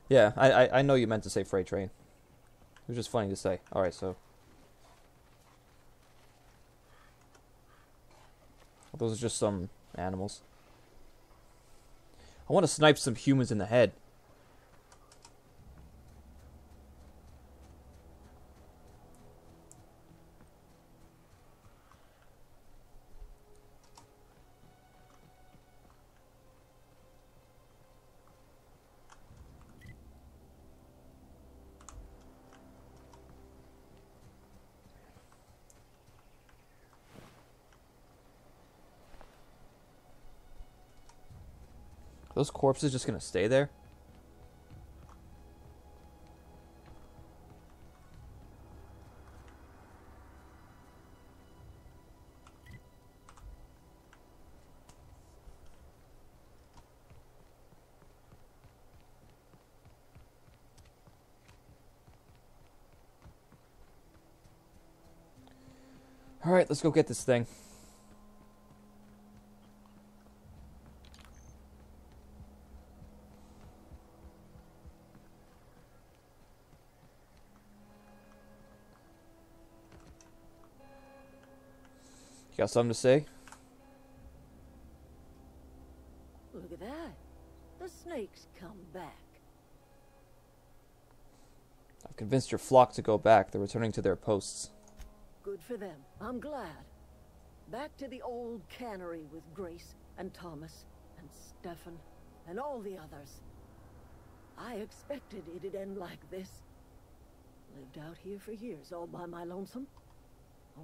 Yeah, I know you meant to say freight train. It was just funny to say. Alright, so. Those are just some animals. I want to snipe some humans in the head. Those corpses just gonna stay there? Alright, let's go get this thing. You got something to say? Look at that. The snakes come back. I've convinced your flock to go back. They're returning to their posts. Good for them. I'm glad. Back to the old cannery with Grace and Thomas and Stefan and all the others. I expected it'd end like this. Lived out here for years all by my lonesome.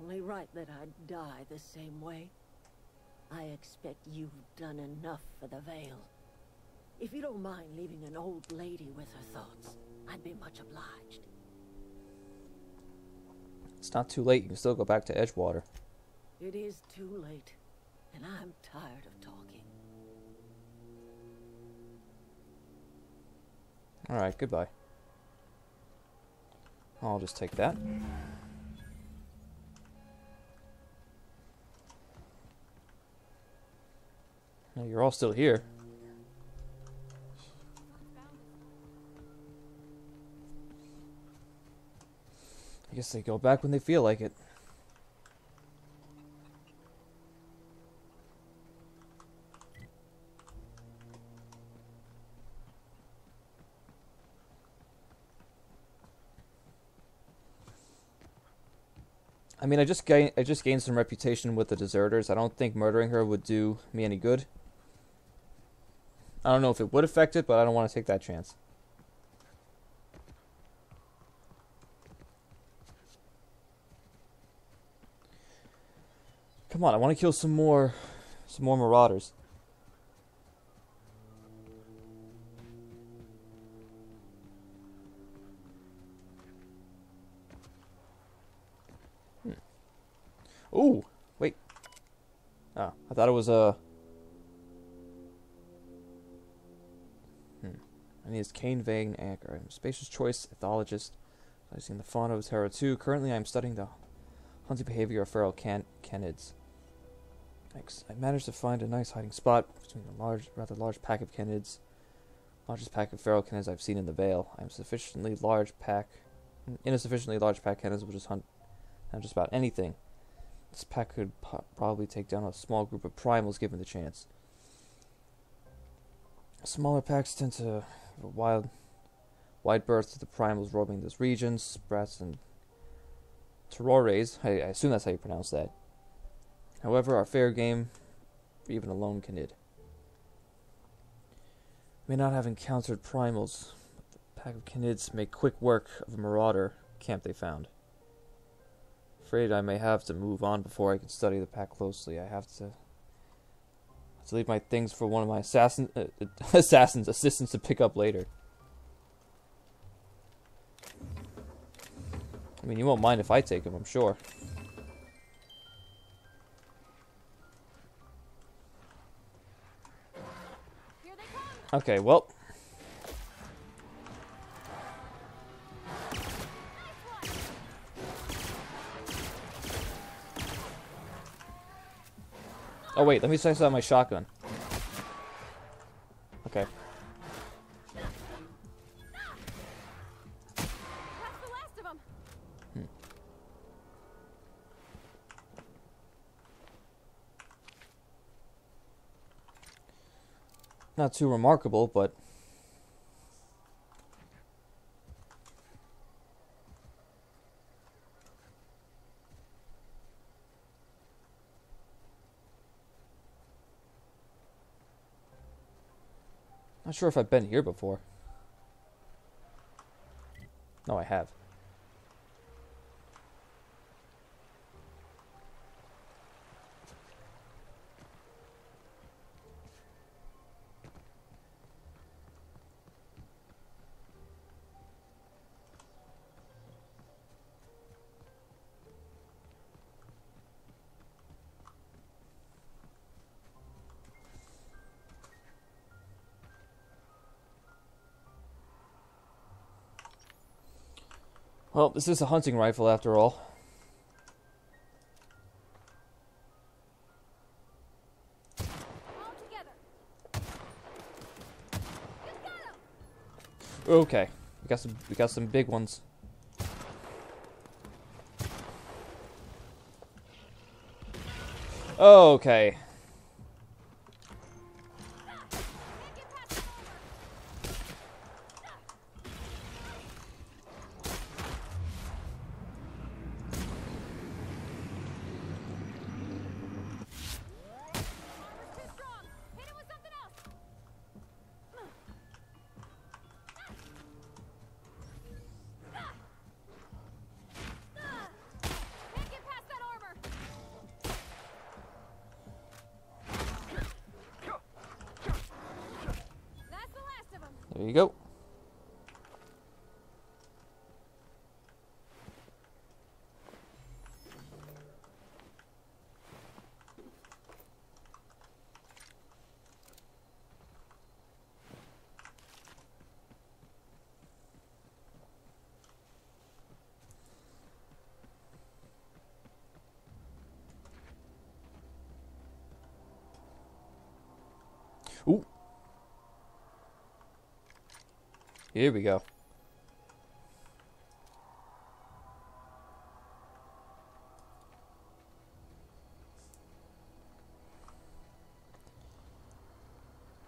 Only right that I'd die the same way. I expect you've done enough for the Vale. If you don't mind leaving an old lady with her thoughts, I'd be much obliged. It's not too late. You can still go back to Edgewater. It is too late, and I'm tired of talking. Alright, goodbye. I'll just take that. Now you're all still here. I guess they go back when they feel like it. I mean, I just gained some reputation with the deserters. I don't think murdering her would do me any good. I don't know if it would affect it, but I don't want to take that chance. Come on, I want to kill some more marauders. Ooh, wait. Oh, I thought it was a... I need his cane vein anchor. I'm a spacious choice ethologist. I've seen the fauna of Terra 2. Currently, I'm studying the hunting behavior of feral canids. Thanks. I managed to find a nice hiding spot between a rather large pack of canids. Largest pack of feral canids I've seen in the Vale. In a sufficiently large pack, canids will just hunt just about anything. This pack could probably take down a small group of primals given the chance. Smaller packs tend to have a wide berth to the primals roaming this region. Sprats and terrores, I assume that's how you pronounce that. However, are fair game for even a lone canid. May not have encountered primals, but the pack of canids make quick work of a marauder camp they found. Afraid I may have to move on before I can study the pack closely. I have to leave my things for one of my assistants to pick up later. I mean, you won't mind if I take him, I'm sure. Okay, well. Oh wait, let me test out my shotgun. Okay. Not too remarkable, but not sure if I've been here before. No, I have. Well, this is a hunting rifle after all. Okay, we got some big ones. Okay. There you go. Here we go.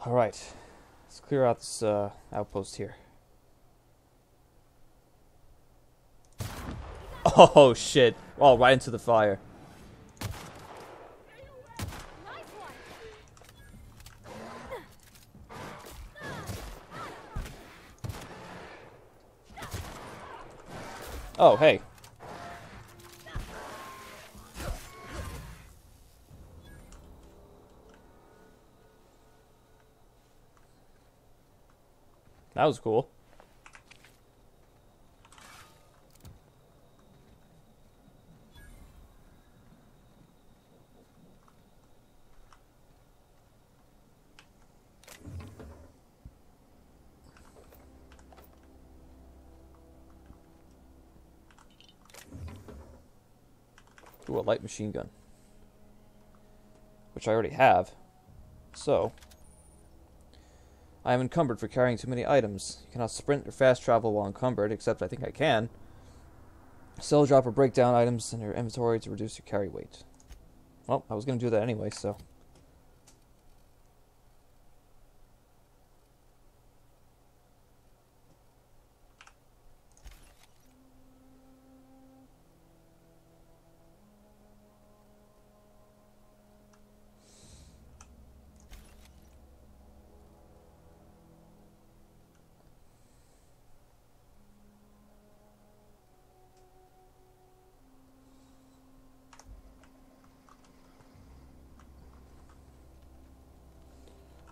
Alright. Let's clear out this outpost here. Oh shit. Oh, right into the fire. Oh, hey. That was cool. Ooh, a light machine gun. Which I already have. So, I am encumbered for carrying too many items. You cannot sprint or fast travel while encumbered, except I think I can. Sell, drop, or break down items in your inventory to reduce your carry weight. Well, I was going to do that anyway, so.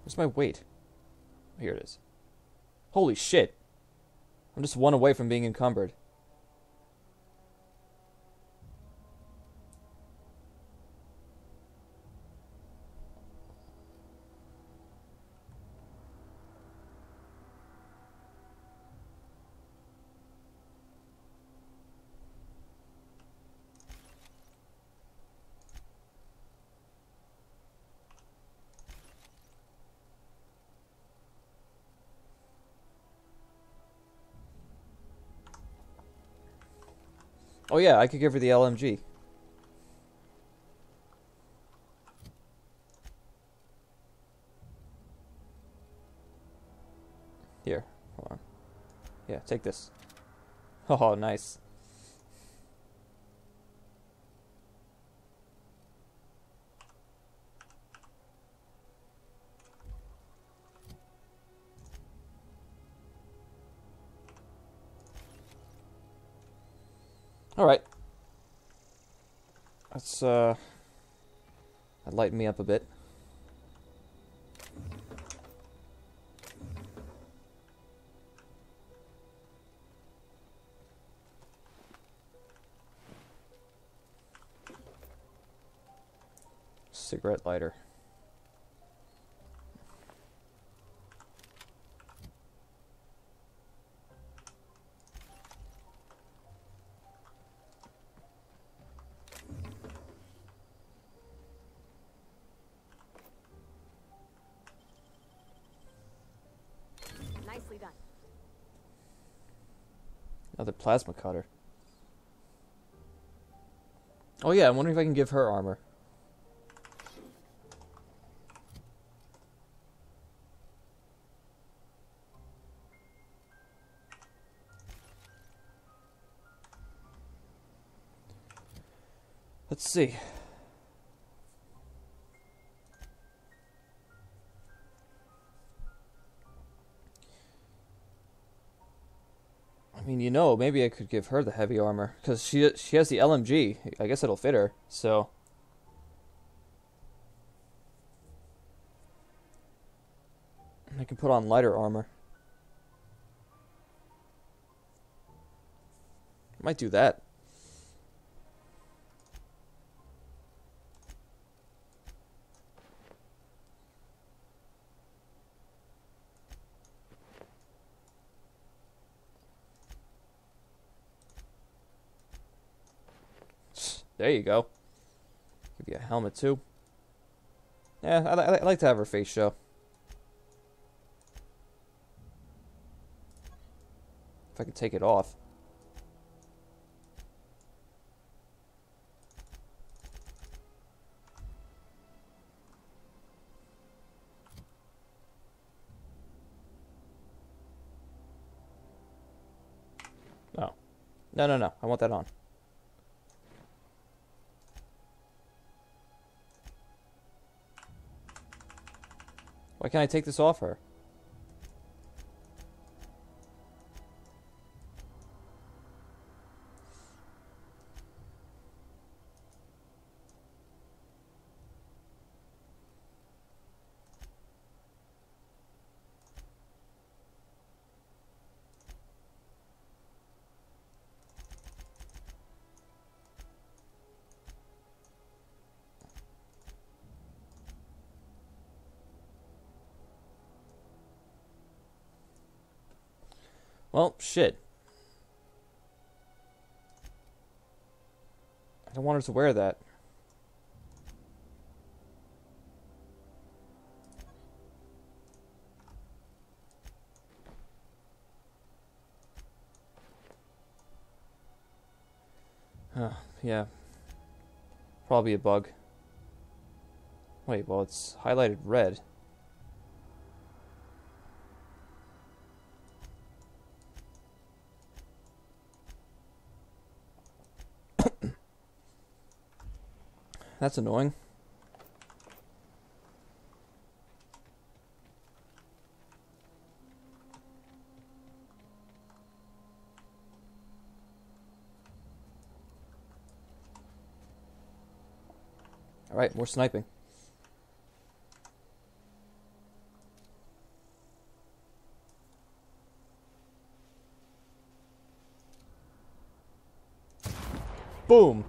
Where's my weight? Here it is. Holy shit. I'm just one away from being encumbered. Oh yeah, I could give her the LMG. Here, hold on. Yeah, take this. Oh, nice. Alright. Let's, that lighten me up a bit. Cigarette lighter. Nicely done. Another plasma cutter. Oh yeah, I'm wondering if I can give her armor. Let's see. I mean, you know, maybe I could give her the heavy armor, because she has the LMG. I guess it'll fit her, so. I can put on lighter armor. Might do that. There you go. Give you a helmet too. Yeah, I like to have her face show. If I can take it off. Oh. No, no, no. I want that on. Why can't I take this off her? Well, shit. I don't want her to wear that. Yeah. Probably a bug. Wait, well, it's highlighted red. That's annoying. Alright, more sniping. Boom!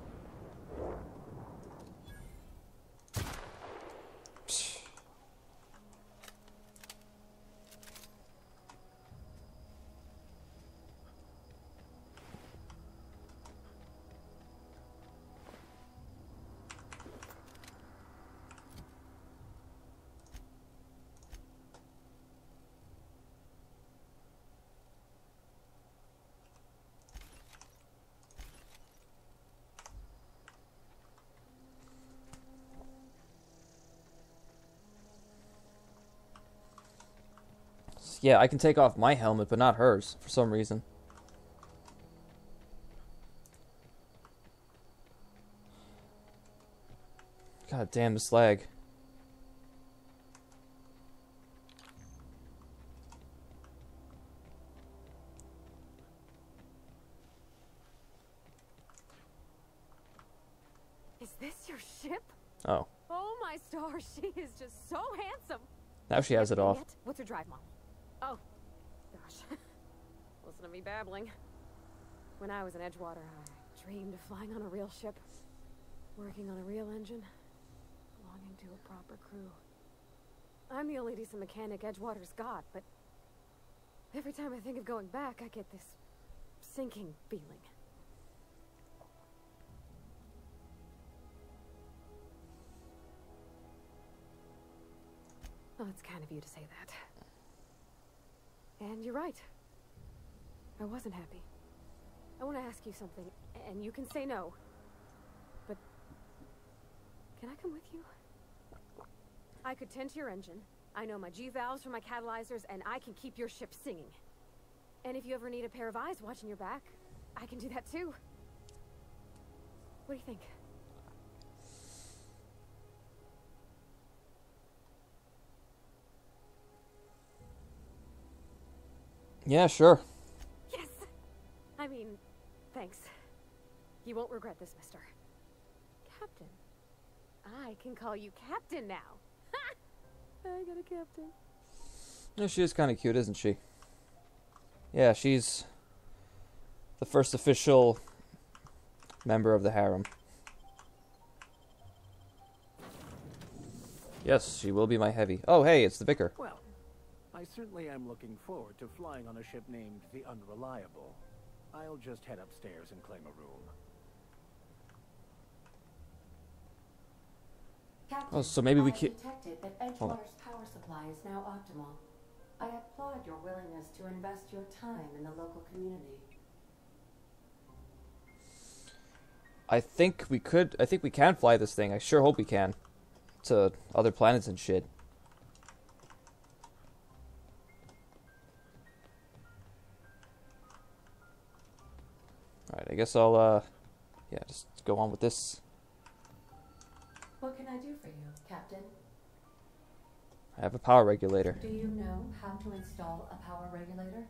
Yeah, I can take off my helmet, but not hers, for some reason. God damn, this lag. Is this your ship? Oh. Oh my stars, she is just so handsome. Now she has it off. What's her drive model? Oh, gosh. Listen to me babbling. When I was in Edgewater, I dreamed of flying on a real ship, working on a real engine, belonging to a proper crew. I'm the only decent mechanic Edgewater's got, but every time I think of going back, I get this sinking feeling. Well, it's kind of you to say that. And you're right. I wasn't happy. I want to ask you something, and you can say no. But can I come with you? I could tend to your engine. I know my G-valves for my catalyzers, and I can keep your ship singing. And if you ever need a pair of eyes watching your back, I can do that too. What do you think? Yeah, sure. Yes! I mean, thanks. You won't regret this, mister. Captain. I can call you Captain now. Ha! I got a captain. No, she is kind of cute, isn't she? Yeah, she's the first official member of the harem. Yes, she will be my heavy. Oh, hey, it's the vicar. Well, I certainly am looking forward to flying on a ship named the Unreliable. I'll just head upstairs and claim a room. Captain, Oh, so maybe we can detected that Edgewater's power supply is now optimal. I applaud your willingness to invest your time in the local community. I think we can fly this thing. I sure hope we can. To other planets and shit. Alright, I guess I'll, yeah, just go on with this. What can I do for you, Captain? I have a power regulator. Do you know how to install a power regulator?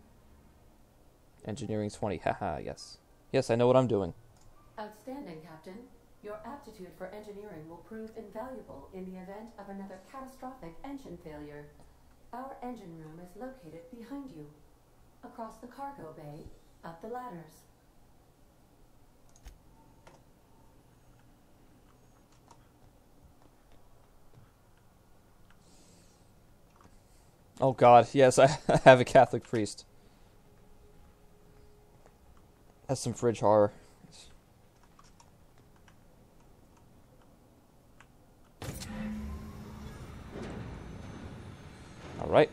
Engineering 20, haha, yes. Yes, I know what I'm doing. Outstanding, Captain. Your aptitude for engineering will prove invaluable in the event of another catastrophic engine failure. Our engine room is located behind you, across the cargo bay, up the ladders. Oh god, yes, I have a Catholic priest. That's some fridge horror. Alright.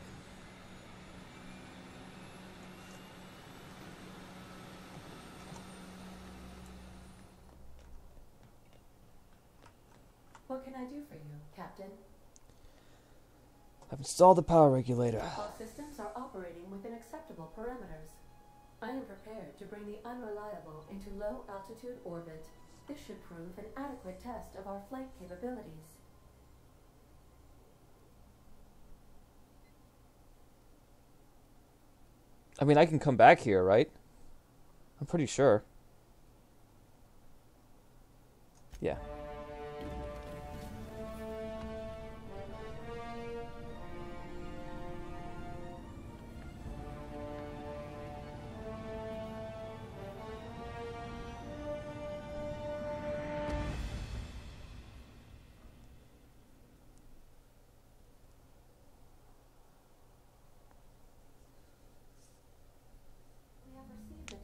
What can I do for you, Captain? I've installed the power regulator. All systems are operating within acceptable parameters. I am prepared to bring the unreliable into low altitude orbit. This should prove an adequate test of our flight capabilities. I mean, I can come back here, right? I'm pretty sure. Yeah.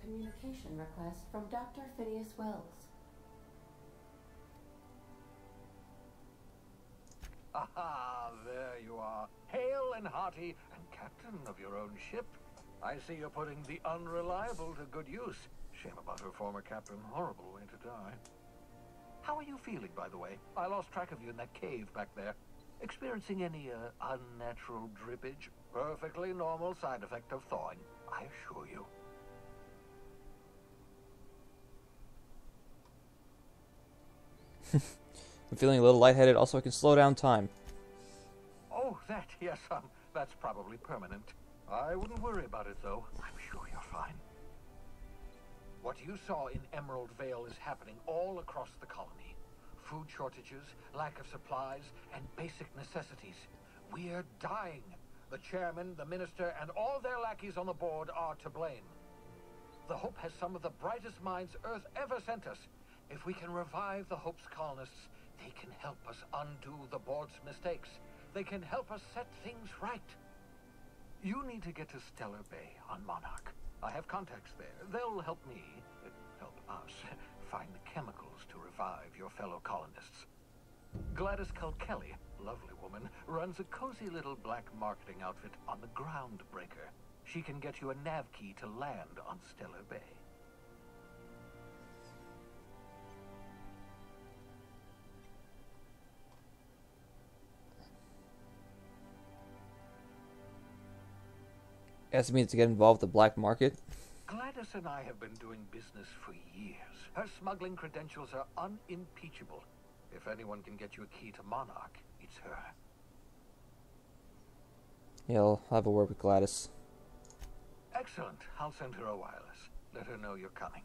Communication request from Dr. Phineas Wells. Aha, there you are. Hale and hearty, and captain of your own ship. I see you're putting the unreliable to good use. Shame about her former captain. Horrible way to die. How are you feeling, by the way? I lost track of you in that cave back there. Experiencing any, unnatural drippage? Perfectly normal side effect of thawing, I assure you. I'm feeling a little lightheaded. Also, I can slow down time. Oh, that, yes, that's probably permanent. I wouldn't worry about it, though. I'm sure you're fine. What you saw in Emerald Vale is happening all across the colony. Food shortages, lack of supplies, and basic necessities. We're dying. The chairman, the minister, and all their lackeys on the board are to blame. The Hope has some of the brightest minds Earth ever sent us. If we can revive the Hope's colonists, they can help us undo the board's mistakes. They can help us set things right. You need to get to Stellar Bay on Monarch. I have contacts there. They'll help me, help us, find the chemicals to revive your fellow colonists. Gladys Kelly, lovely woman, runs a cozy little black marketing outfit on the Groundbreaker. She can get you a nav key to land on Stellar Bay. Asking me to get involved with the black market. Gladys and I have been doing business for years. Her smuggling credentials are unimpeachable. If anyone can get you a key to Monarch, it's her. Yeah, I'll have a word with Gladys. Excellent. I'll send her a wireless. Let her know you're coming.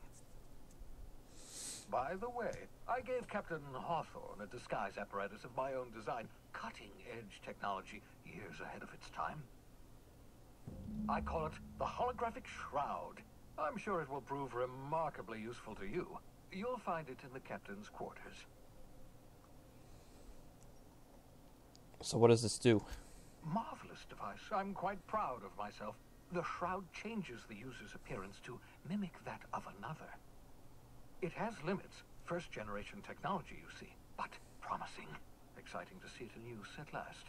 By the way, I gave Captain Hawthorne a disguise apparatus of my own design. Cutting-edge technology, years ahead of its time. I call it the holographic shroud. I'm sure it will prove remarkably useful to you. You'll find it in the captain's quarters. So what does this do? Marvelous device. I'm quite proud of myself. The shroud changes the user's appearance to mimic that of another. It has limits. First-generation technology, you see, but promising. Exciting to see it in use at last.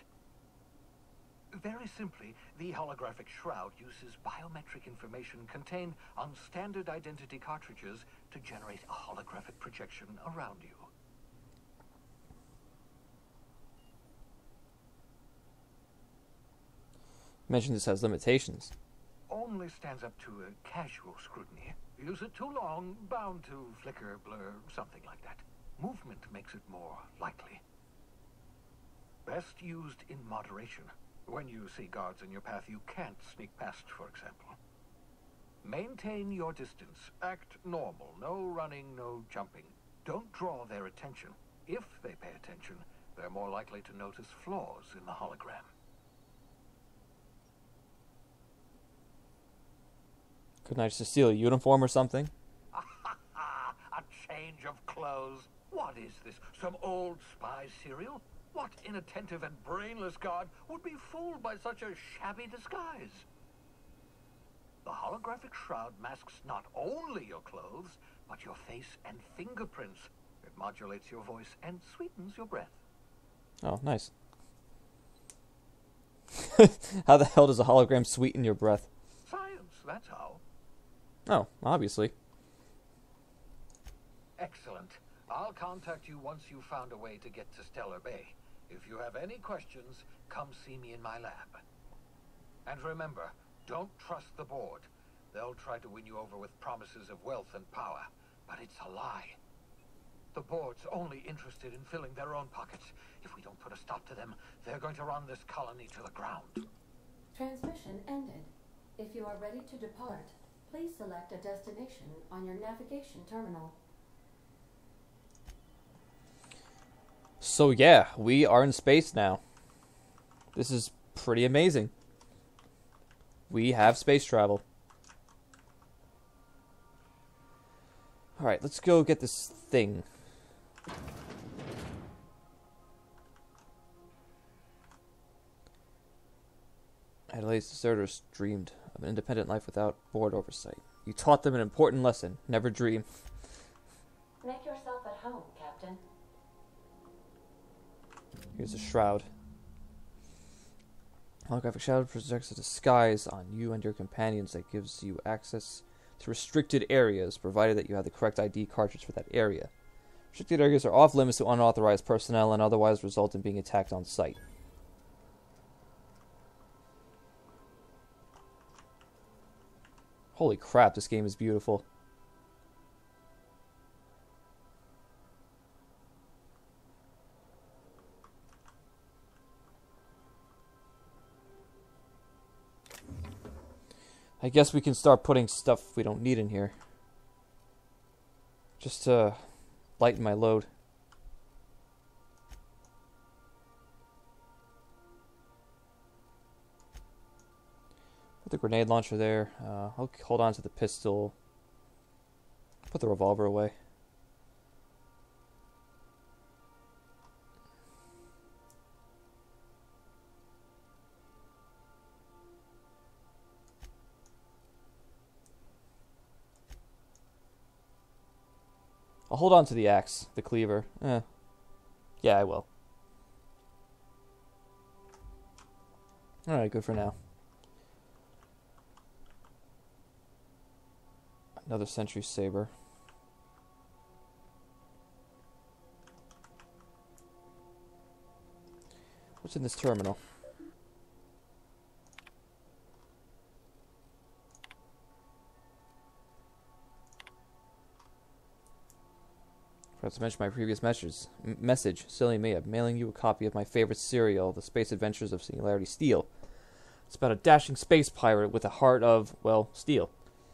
Very simply, the holographic shroud uses biometric information contained on standard identity cartridges to generate a holographic projection around you. You mentioned this has limitations. Only stands up to a casual scrutiny. Use it too long, bound to flicker, blur, something like that. Movement makes it more likely. Best used in moderation. When you see guards in your path you can't sneak past, for example. Maintain your distance. Act normal. No running, no jumping. Don't draw their attention. If they pay attention, they're more likely to notice flaws in the hologram. Couldn't I just steal a uniform or something? A change of clothes. What is this? Some old spy serial? What inattentive and brainless guard would be fooled by such a shabby disguise? The holographic shroud masks not only your clothes, but your face and fingerprints. It modulates your voice and sweetens your breath. Oh, nice. How the hell does a hologram sweeten your breath? Science, that's how. Oh, obviously. Excellent. I'll contact you once you've found a way to get to Stellar Bay. If you have any questions, come see me in my lab. And remember, don't trust the board. They'll try to win you over with promises of wealth and power, but it's a lie. The board's only interested in filling their own pockets. If we don't put a stop to them, they're going to run this colony to the ground. Transmission ended. If you are ready to depart, please select a destination on your navigation terminal. So yeah, we are in space now. This is pretty amazing. We have space travel. Alright, let's go get this thing. Adelaide's deserters dreamed of an independent life without board oversight. You taught them an important lesson. Never dream. Make yourself at home, Captain. Here's a shroud. Holographic shroud projects a disguise on you and your companions that gives you access to restricted areas, provided that you have the correct ID cartridge for that area. Restricted areas are off limits to unauthorized personnel and otherwise result in being attacked on sight. Holy crap, this game is beautiful. I guess we can start putting stuff we don't need in here. Just to lighten my load. Put the grenade launcher there. I'll hold on to the pistol. Put the revolver away. I'll hold on to the axe, the cleaver. Yeah, I will. Alright, good for now. Another sentry saber. What's in this terminal? Forgot to mention my previous message. Silly me, I'm mailing you a copy of my favorite serial, The Space Adventures of Singularity Steel. It's about a dashing space pirate with a heart of, well, steel.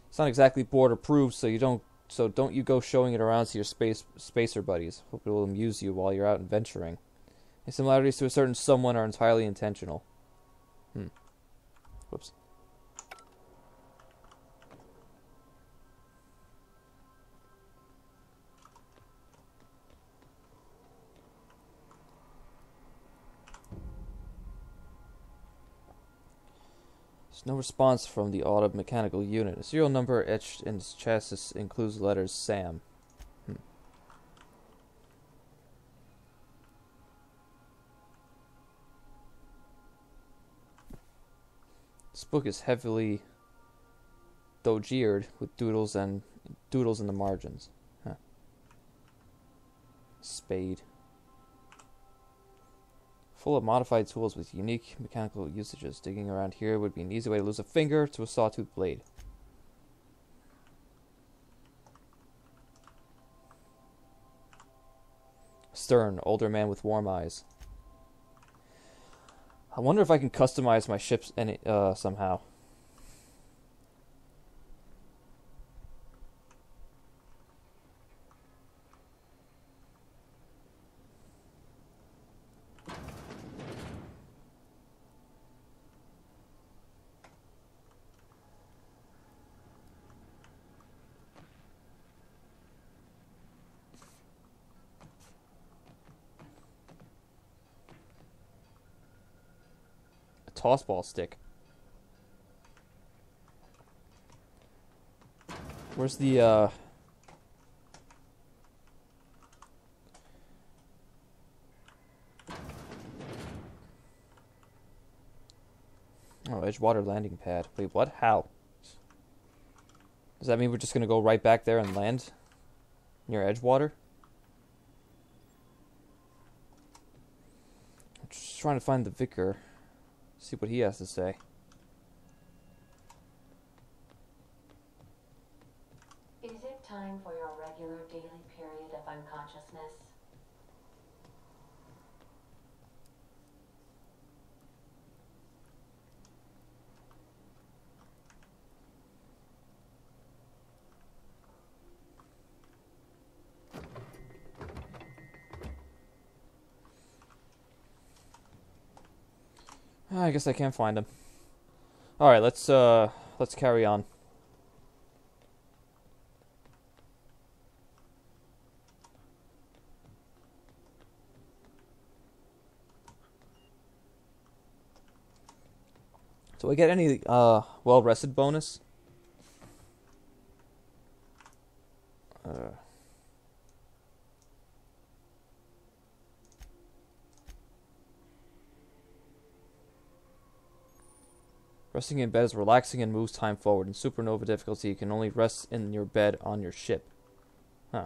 It's not exactly board approved, so don't you go showing it around to your spacer buddies. Hope it will amuse you while you're out adventuring. The similarities to a certain someone are entirely intentional. Whoops. There's no response from the auto mechanical unit. A serial number etched in its chassis includes the letters SAM. This book is heavily dogeared with doodles in the margins. Huh. Spade. Full of modified tools with unique mechanical usages. Digging around here would be an easy way to lose a finger to a sawtooth blade. Stern, older man with warm eyes. I wonder if I can customize my ships somehow. Tossball stick. Where's the oh, Edgewater landing pad. Wait, what? How? Does that mean we're just gonna go right back there and land near Edgewater? I'm just trying to find the vicar. See what he has to say. Is it time for your regular daily period of unconsciousness? I guess I can't find him. All right, let's carry on. Do I get any well rested bonus? Resting in bed is relaxing and moves time forward. In supernova difficulty, you can only rest in your bed on your ship. Huh.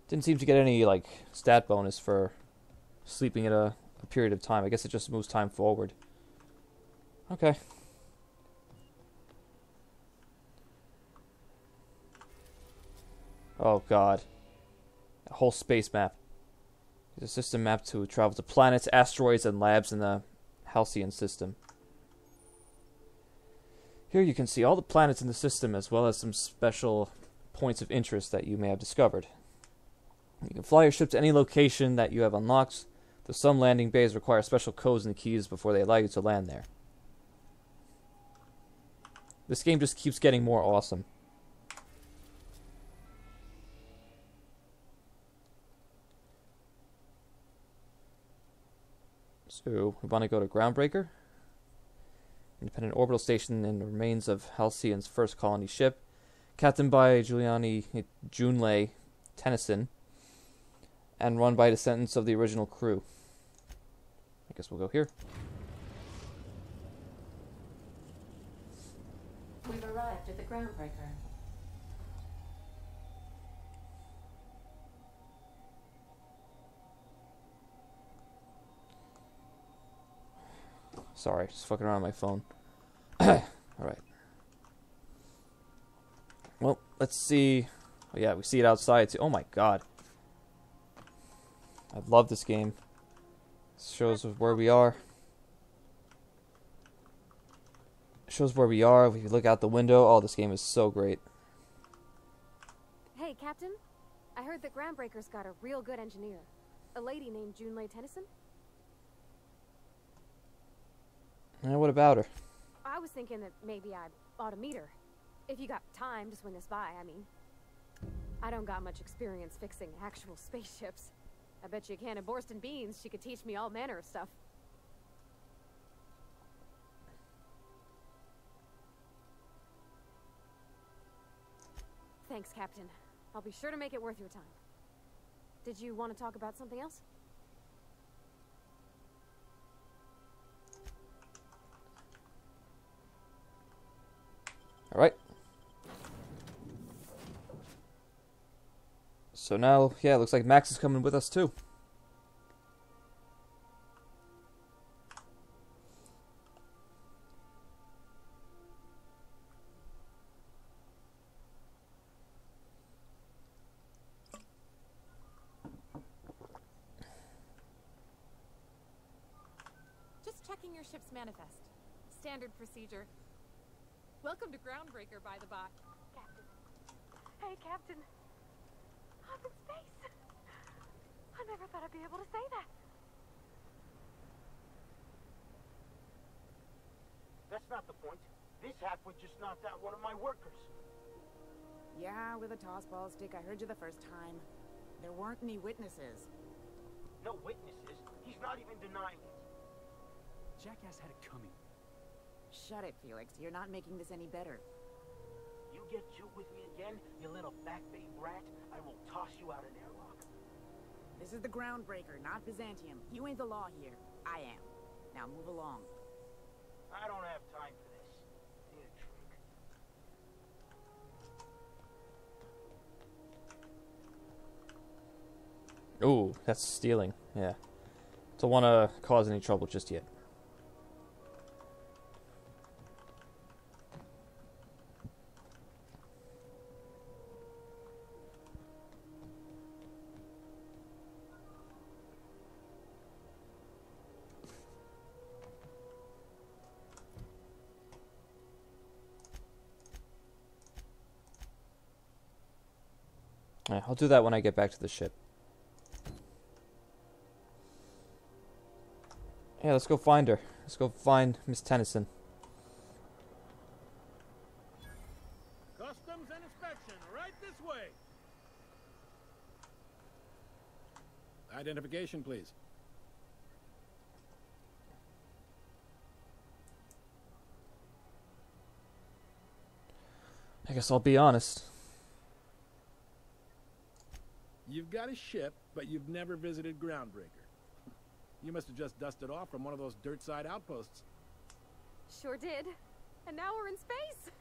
Didn't seem to get any, like, stat bonus for sleeping at a period of time. I guess it just moves time forward. Okay. Oh, God. A whole space map. It's a system map to travel to planets, asteroids, and labs in the Halcyon system. Here you can see all the planets in the system as well as some special points of interest that you may have discovered. You can fly your ship to any location that you have unlocked, though some landing bays require special codes and keys before they allow you to land there. This game just keeps getting more awesome. So, we want to go to Groundbreaker. Independent orbital station in the remains of Halcyon's first colony ship, captained by Junlei Tennyson, and run by descendants of the original crew. I guess we'll go here. We've arrived at the Groundbreaker. Sorry, just fucking around on my phone. Alright. Well, let's see. Oh, yeah, we see it outside too. Oh my god. I love this game. It shows where we are. It shows where we are. If you look out the window, oh, this game is so great. Hey, Captain. I heard that Groundbreaker's got a real good engineer. A lady named Junlei Tennyson. What about her? I was thinking that maybe I ought to meet her. If you got time to swing this by, I mean. I don't got much experience fixing actual spaceships. I bet you a can of Borston beans she could teach me all manner of stuff. Thanks, Captain. I'll be sure to make it worth your time. Did you want to talk about something else? Alright. So now, yeah, looks like Max is coming with us too. Just checking your ship's manifest. Standard procedure. Welcome to Groundbreaker, by the by. Captain. Hey, Captain. I'm in space. I never thought I'd be able to say that. That's not the point. This halfway just knocked out one of my workers. Yeah, with a tossball stick. I heard you the first time. There weren't any witnesses. No witnesses. He's not even denying it. Jackass had it coming. Shut it, Felix. You're not making this any better. You get you with me again, you little backbait brat, I will toss you out an airlock. This is the Groundbreaker, not Byzantium. You ain't the law here. I am. Now move along. I don't have time for this. Need a drink. Ooh, that's stealing. Yeah. Don't want to cause any trouble just yet. Alright, I'll do that when I get back to the ship. Yeah, let's go find her. Let's go find Miss Tennyson. Customs and inspection, right this way. Identification, please. I guess I'll be honest. You've got a ship, but you've never visited Groundbreaker. You must have just dusted off from one of those dirt-side outposts. Sure did. And now we're in space.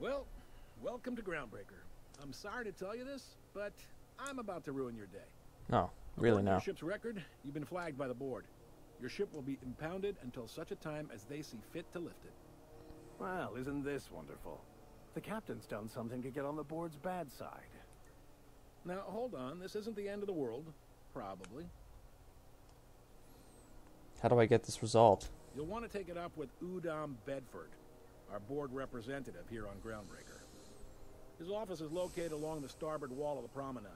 Well, welcome to Groundbreaker. I'm sorry to tell you this, but I'm about to ruin your day. No, really According to now. your ship's record, you've been flagged by the board. Your ship will be impounded until such a time as they see fit to lift it. Well, isn't this wonderful? The captain's done something to get on the board's bad side. Now, hold on. This isn't the end of the world. Probably. How do I get this resolved? You'll want to take it up with Udom Bedford, our board representative here on Groundbreaker. His office is located along the starboard wall of the promenade.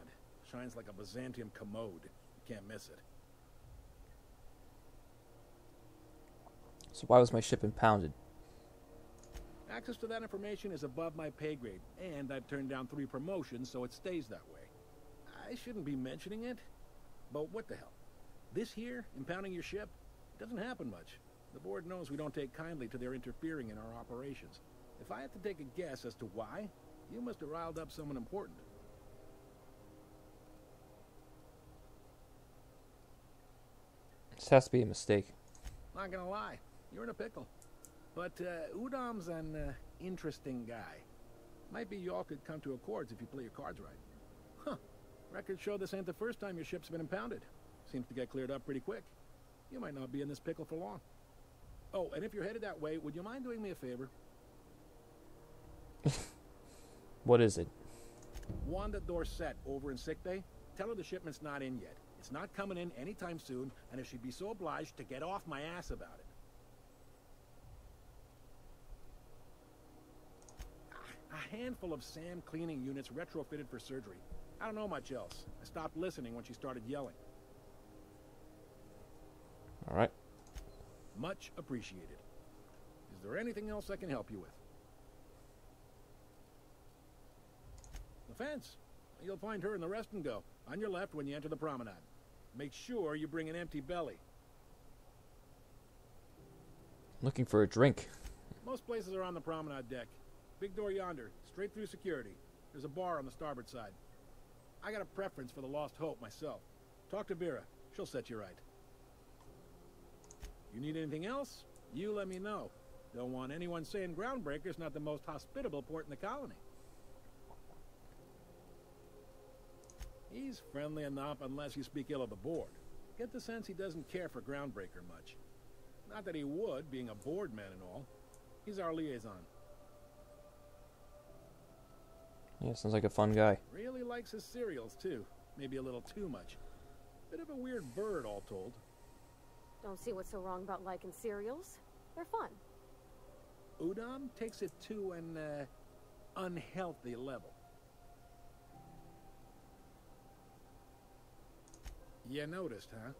Shines like a Byzantium commode. You can't miss it. So why was my ship impounded? Access to that information is above my pay grade, and I've turned down 3 promotions, so it stays that way. I shouldn't be mentioning it, but what the hell? This here, impounding your ship, doesn't happen much. The board knows we don't take kindly to their interfering in our operations. If I had to take a guess as to why, you must have riled up someone important. This has to be a mistake. Not gonna lie, you're in a pickle. But Udom's an interesting guy. Might be y'all could come to accords if you play your cards right. Huh. Records show this ain't the first time your ship's been impounded. Seems to get cleared up pretty quick. You might not be in this pickle for long. Oh, and if you're headed that way, would you mind doing me a favor? What is it? Wanda Dorset over in sickbay. Tell her the shipment's not in yet. It's not coming in anytime soon, and if she'd be so obliged to get off my ass about it. A handful of SAM cleaning units retrofitted for surgery. I don't know much else. I stopped listening when she started yelling. All right. Much appreciated. Is there anything else I can help you with? The fence. You'll find her in the rest and go. On your left when you enter the promenade. Make sure you bring an empty belly. Looking for a drink. Most places are on the promenade deck. Big door yonder, straight through security. There's a bar on the starboard side. I got a preference for the Lost Hope myself. Talk to Vera. She'll set you right. You need anything else? You let me know. Don't want anyone saying Groundbreaker's not the most hospitable port in the colony. He's friendly enough unless you speak ill of the board. Get the sense he doesn't care for Groundbreaker much. Not that he would, being a board man and all. He's our liaison. Yeah, sounds like a fun guy. Really likes his cereals, too. Maybe a little too much. Bit of a weird bird, all told. Don't see what's so wrong about liking cereals. They're fun. Udom takes it to an unhealthy level. You noticed, huh?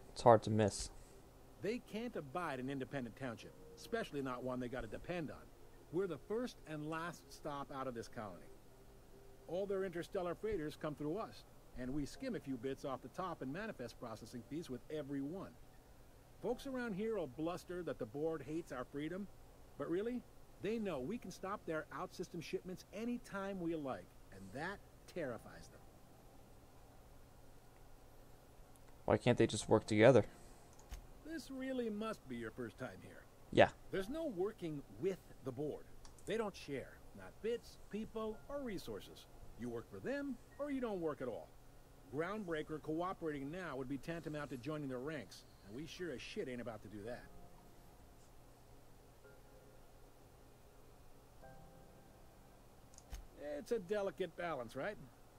It's hard to miss. They can't abide an independent township, especially not one they gotta depend on. We're the first and last stop out of this colony. All their interstellar freighters come through us, and we skim a few bits off the top in manifest processing fees with every one. Folks around here will bluster that the board hates our freedom, but really, they know we can stop their out-system shipments anytime we like, and that terrifies them. Why can't they just work together? This really must be your first time here. Yeah. There's no working with the board. They don't share, not bits, people, or resources. You work for them, or you don't work at all. Groundbreaker cooperating now would be tantamount to joining their ranks, and we sure as shit ain't about to do that. It's a delicate balance, right?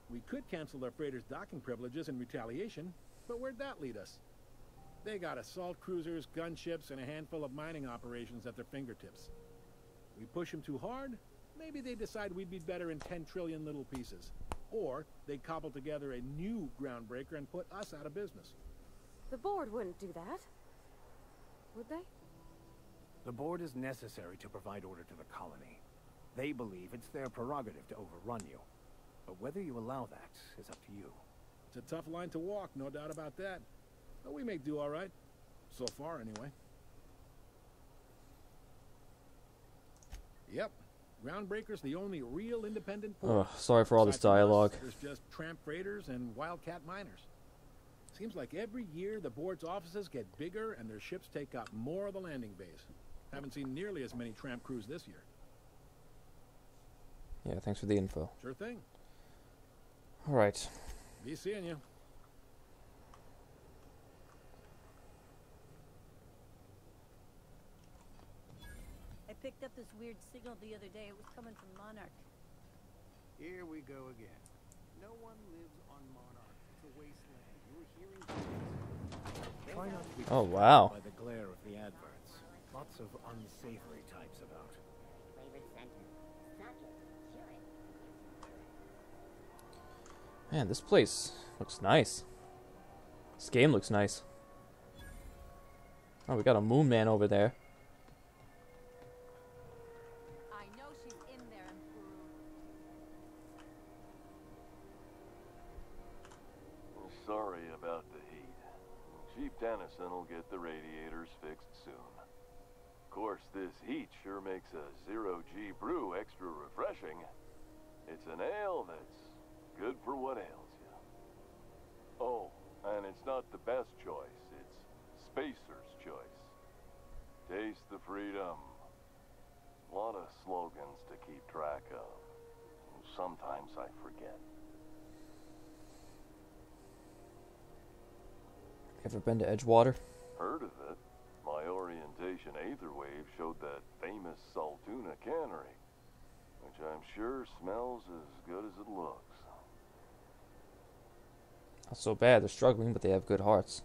We could cancel their freighters' docking privileges in retaliation, but where'd that lead us? They got assault cruisers, gunships, and a handful of mining operations at their fingertips. We push them too hard, maybe they decide we'd be better in 10 trillion little pieces. Or they'd cobble together a new Groundbreaker and put us out of business. The board wouldn't do that. Would they? The board is necessary to provide order to the colony. They believe it's their prerogative to overrun you. But whether you allow that is up to you. It's a tough line to walk, no doubt about that. But we may do all right. So far, anyway. Yep. Groundbreaker's the only real independent port. Oh, sorry for all this dialogue. There's just tramp freighters and wildcat miners. Seems like every year the board's offices get bigger and their ships take up more of the landing bays. Haven't seen nearly as many tramp crews this year. Yeah, thanks for the info. Sure thing. All right. Be seeing you. I picked up this weird signal the other day. It was coming from Monarch. Here we go again. No one lives on Monarch. It's a wasteland. You're hearing things. Try not to be Oh, wow. by the glare of the adverts. Lots of unsavory types about. Man, this place looks nice. This game looks nice. Oh, we got a moon man over there. I know she's in there. Sorry about the heat. Chief Tennyson will get the radiators fixed soon. Of course, this heat sure makes a zero-G brew extra refreshing. It's an ale that's good for what ails you. Oh, and it's not the best choice. It's Spacer's choice. Taste the freedom. A lot of slogans to keep track of. Sometimes I forget. Ever been to Edgewater? Heard of it. My orientation aether wave showed that famous Saltuna cannery, which I'm sure smells as good as it looks. Not so bad. They're struggling, but they have good hearts.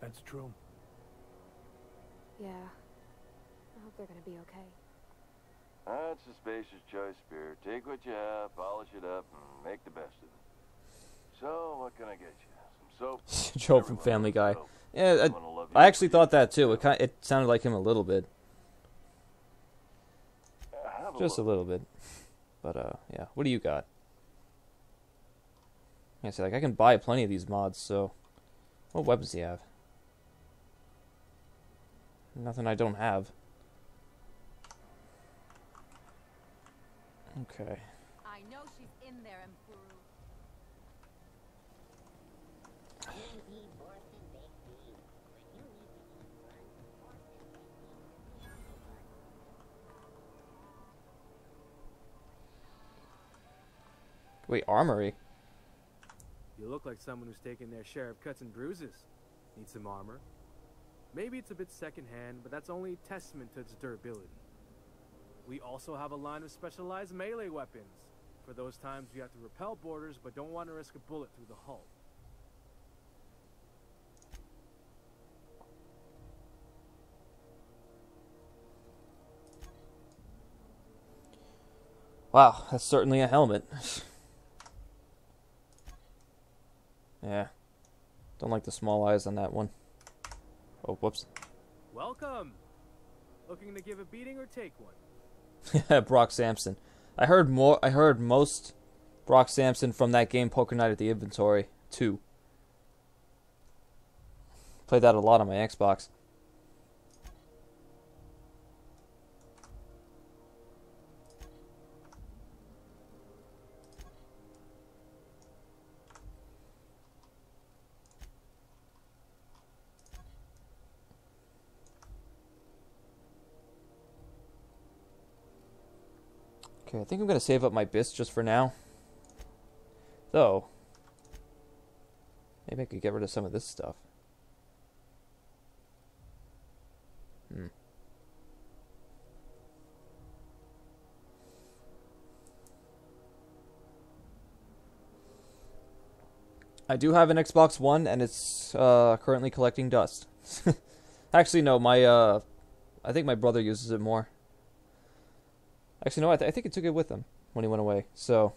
That's true. Yeah. I hope they're gonna be okay. That's a spacious choice, Spirit. Take what you have, polish it up, and make the best of it. So, what can I get you? Some soap? Joe from Family Guy. Yeah, I actually thought that too. It sounded like him a little bit. Just a little bit. But, yeah. What do you got? Yeah, see, like, I can buy plenty of these mods, so... What weapons do you have? Nothing I don't have. Okay. I know she's in there, Emperor. Wait, armory? You look like someone who's taken their share of cuts and bruises. Need some armor? Maybe it's a bit secondhand, but that's only a testament to its durability. We also have a line of specialized melee weapons, for those times you have to repel boarders but don't want to risk a bullet through the hull. Wow, that's certainly a helmet. Yeah. Don't like the small eyes on that one. Oh, whoops. Welcome! Looking to give a beating or take one? Brock Sampson. I heard most Brock Sampson from that game Poker Night at the Inventory 2. Played that a lot on my Xbox. Okay, I think I'm going to save up my bits just for now. Though, maybe I could get rid of some of this stuff. I do have an Xbox One, and it's currently collecting dust. Actually, no, I think my brother uses it more. Actually, no, I think he took it with him when he went away. So,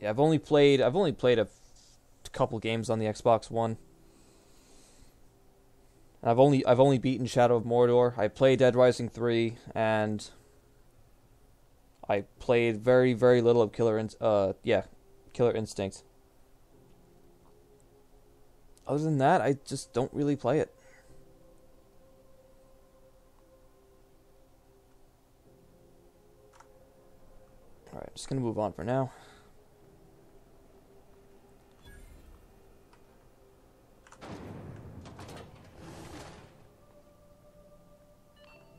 yeah, I've only played a couple games on the Xbox One. I've only beaten Shadow of Mordor. I played Dead Rising 3, and I played very, very little of Killer Instinct. Other than that, I just don't really play it. Alright, just gonna move on for now.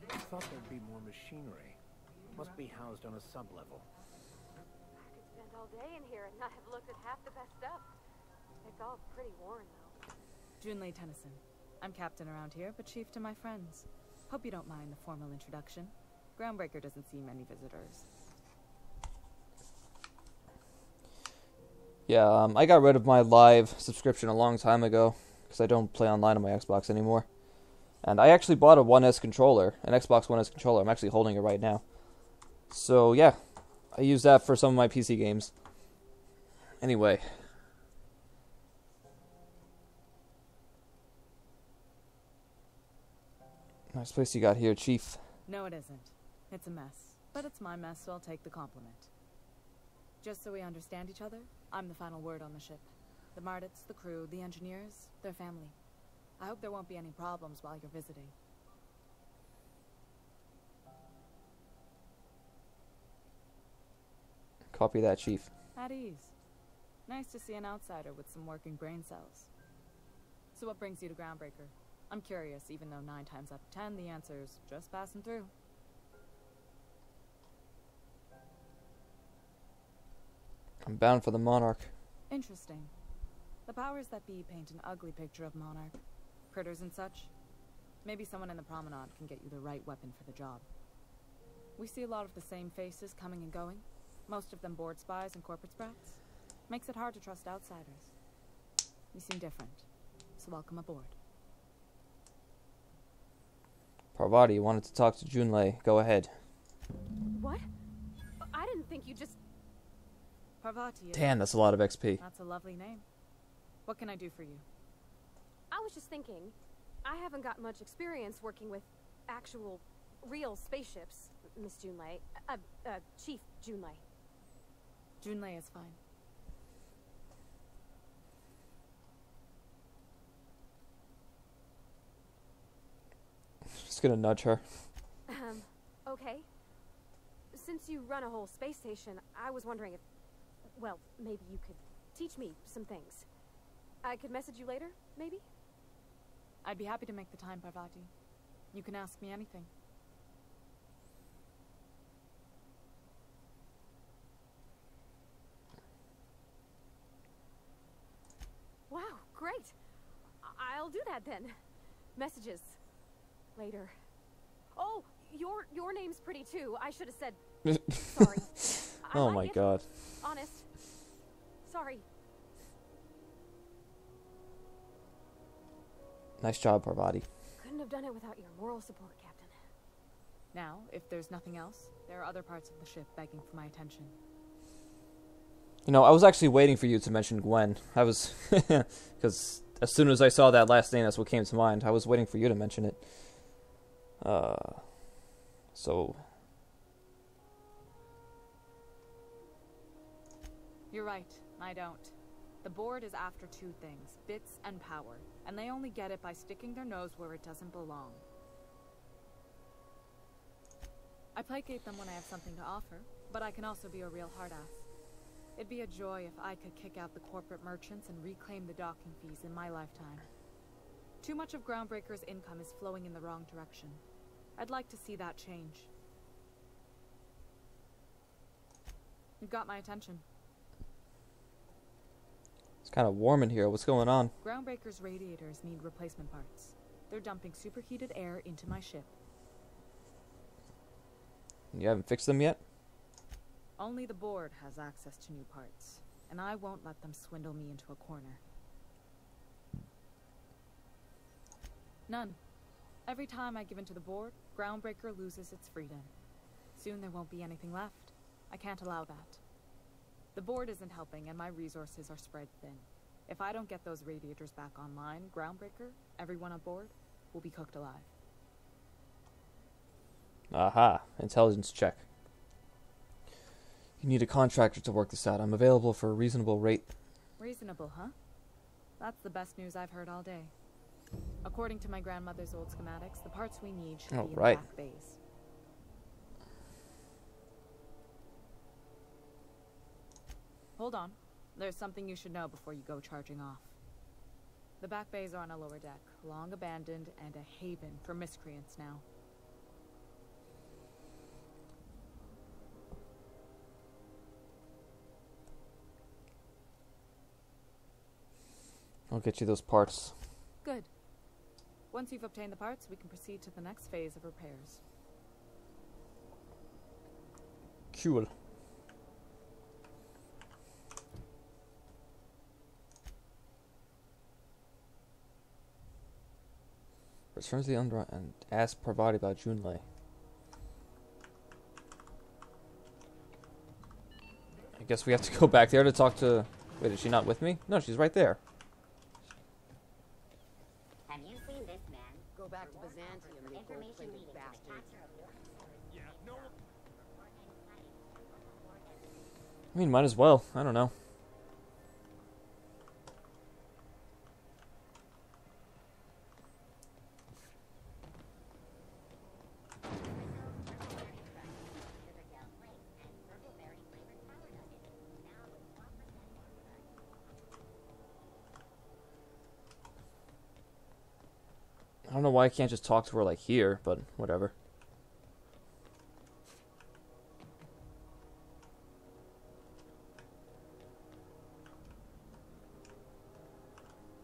I thought there'd be more machinery. Must be housed on a sub-level. I could spend all day in here and not have looked at half the best stuff. It's all pretty worn, though. Junlei Tennyson. I'm captain around here, but chief to my friends. Hope you don't mind the formal introduction. Groundbreaker doesn't see many visitors. Yeah, I got rid of my live subscription a long time ago because I don't play online on my Xbox anymore. And I actually bought a One S controller, an Xbox One S controller. I'm actually holding it right now. So yeah, I use that for some of my PC games. Anyway. Nice place you got here, Chief. No, it isn't. It's a mess. But it's my mess, so I'll take the compliment. Just so we understand each other, I'm the final word on the ship. The Mardits, the crew, the engineers, their family. I hope there won't be any problems while you're visiting. Copy that, Chief. At ease. Nice to see an outsider with some working brain cells. So what brings you to Groundbreaker? I'm curious, even though 9 times out of 10 the answer's just passing through. I'm bound for the Monarch. Interesting. The powers that be paint an ugly picture of Monarch. Critters and such. Maybe someone in the promenade can get you the right weapon for the job. We see a lot of the same faces coming and going. Most of them board spies and corporate sprats. Makes it hard to trust outsiders. You seem different, so welcome aboard. Parvati wanted to talk to Junlei. Go ahead. What? I didn't think you just... Parvati. Damn, that's a lot of XP. That's a lovely name. What can I do for you? I was just thinking, I haven't got much experience working with actual, real spaceships, Miss Junlei. Chief Junlei. Junlei is fine. Just gonna nudge her. Okay. Since you run a whole space station, I was wondering if, well, maybe you could teach me some things. I could message you later, maybe? I'd be happy to make the time, Parvati. You can ask me anything. bad then. Messages. Later. Oh, your name's pretty too. I should have said sorry. Oh my god. Honest. Sorry. Nice job, Parvati. Couldn't have done it without your moral support, Captain. Now, if there's nothing else, there are other parts of the ship begging for my attention. You know, I was actually waiting for you to mention Gwen. I was... because as soon as I saw that last name, that's what came to mind. I was waiting for you to mention it. So... You're right. I don't. The board is after two things, bits and power, and they only get it by sticking their nose where it doesn't belong. I placate them when I have something to offer, but I can also be a real hard-ass. It'd be a joy if I could kick out the corporate merchants and reclaim the docking fees in my lifetime. Too much of Groundbreaker's income is flowing in the wrong direction. I'd like to see that change. You've got my attention. It's kind of warm in here. What's going on? Groundbreaker's radiators need replacement parts. They're dumping superheated air into my ship. You haven't fixed them yet? Only the board has access to new parts, and I won't let them swindle me into a corner. None. Every time I give in to the board, Groundbreaker loses its freedom. Soon there won't be anything left. I can't allow that. The board isn't helping, and my resources are spread thin. If I don't get those radiators back online, Groundbreaker, everyone on board, will be cooked alive. Aha. Intelligence check. You need a contractor to work this out. I'm available for a reasonable rate. Reasonable, huh? That's the best news I've heard all day. According to my grandmother's old schematics, the parts we need should be in the back bays. Hold on. There's something you should know before you go charging off. The back bays are on a lower deck, long abandoned and a haven for miscreants now. I'll get you those parts. Good. Once you've obtained the parts, we can proceed to the next phase of repairs. Cool. Return to the under and ask Parvati about Junlei. I guess we have to go back there to talk to... Wait, is she not with me? No, she's right there. Have you seen this man? Go back to Byzantium, you gold-plated bastard. I mean, might as well. I don't know. I don't know why I can't just talk to her like here, but whatever.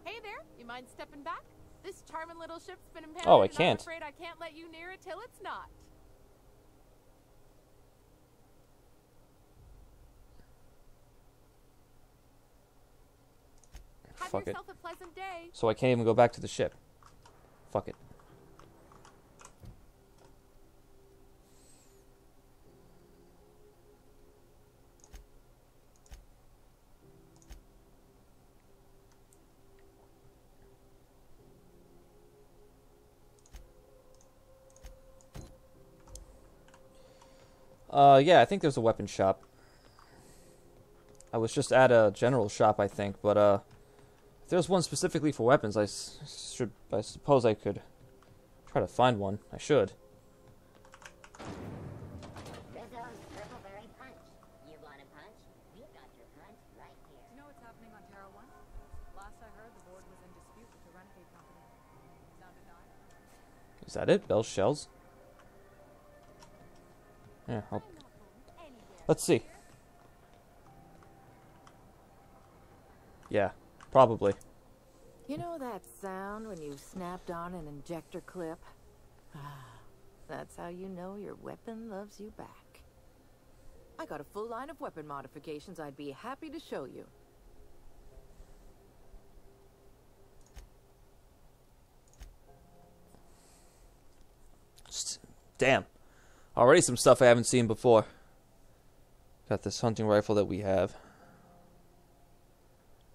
Hey there, you mind stepping back? This charming little ship's been impounded. Oh, I and can't. I'm afraid I can't let you near it till it's not. Have Fuck it. yourself a pleasant day. So I can't even go back to the ship. Fuck it. Yeah, I think there's a weapon shop. I was just at a general shop, I think, but, if there's one specifically for weapons, I suppose I could try to find one. I should. Rizzo's Purple-Berry Punch. You want a punch? We've got your punch right here. Do you know what's happening on Terra 1? Last I heard, the board was in dispute with the Renegade Company. Sounded dire. Is that it? Bell's shells? Yeah, let's see. Yeah, probably. You know that sound when you've snapped on an injector clip? That's how you know your weapon loves you back. I got a full line of weapon modifications I'd be happy to show you. Damn. Already some stuff I haven't seen before. Got this hunting rifle that we have.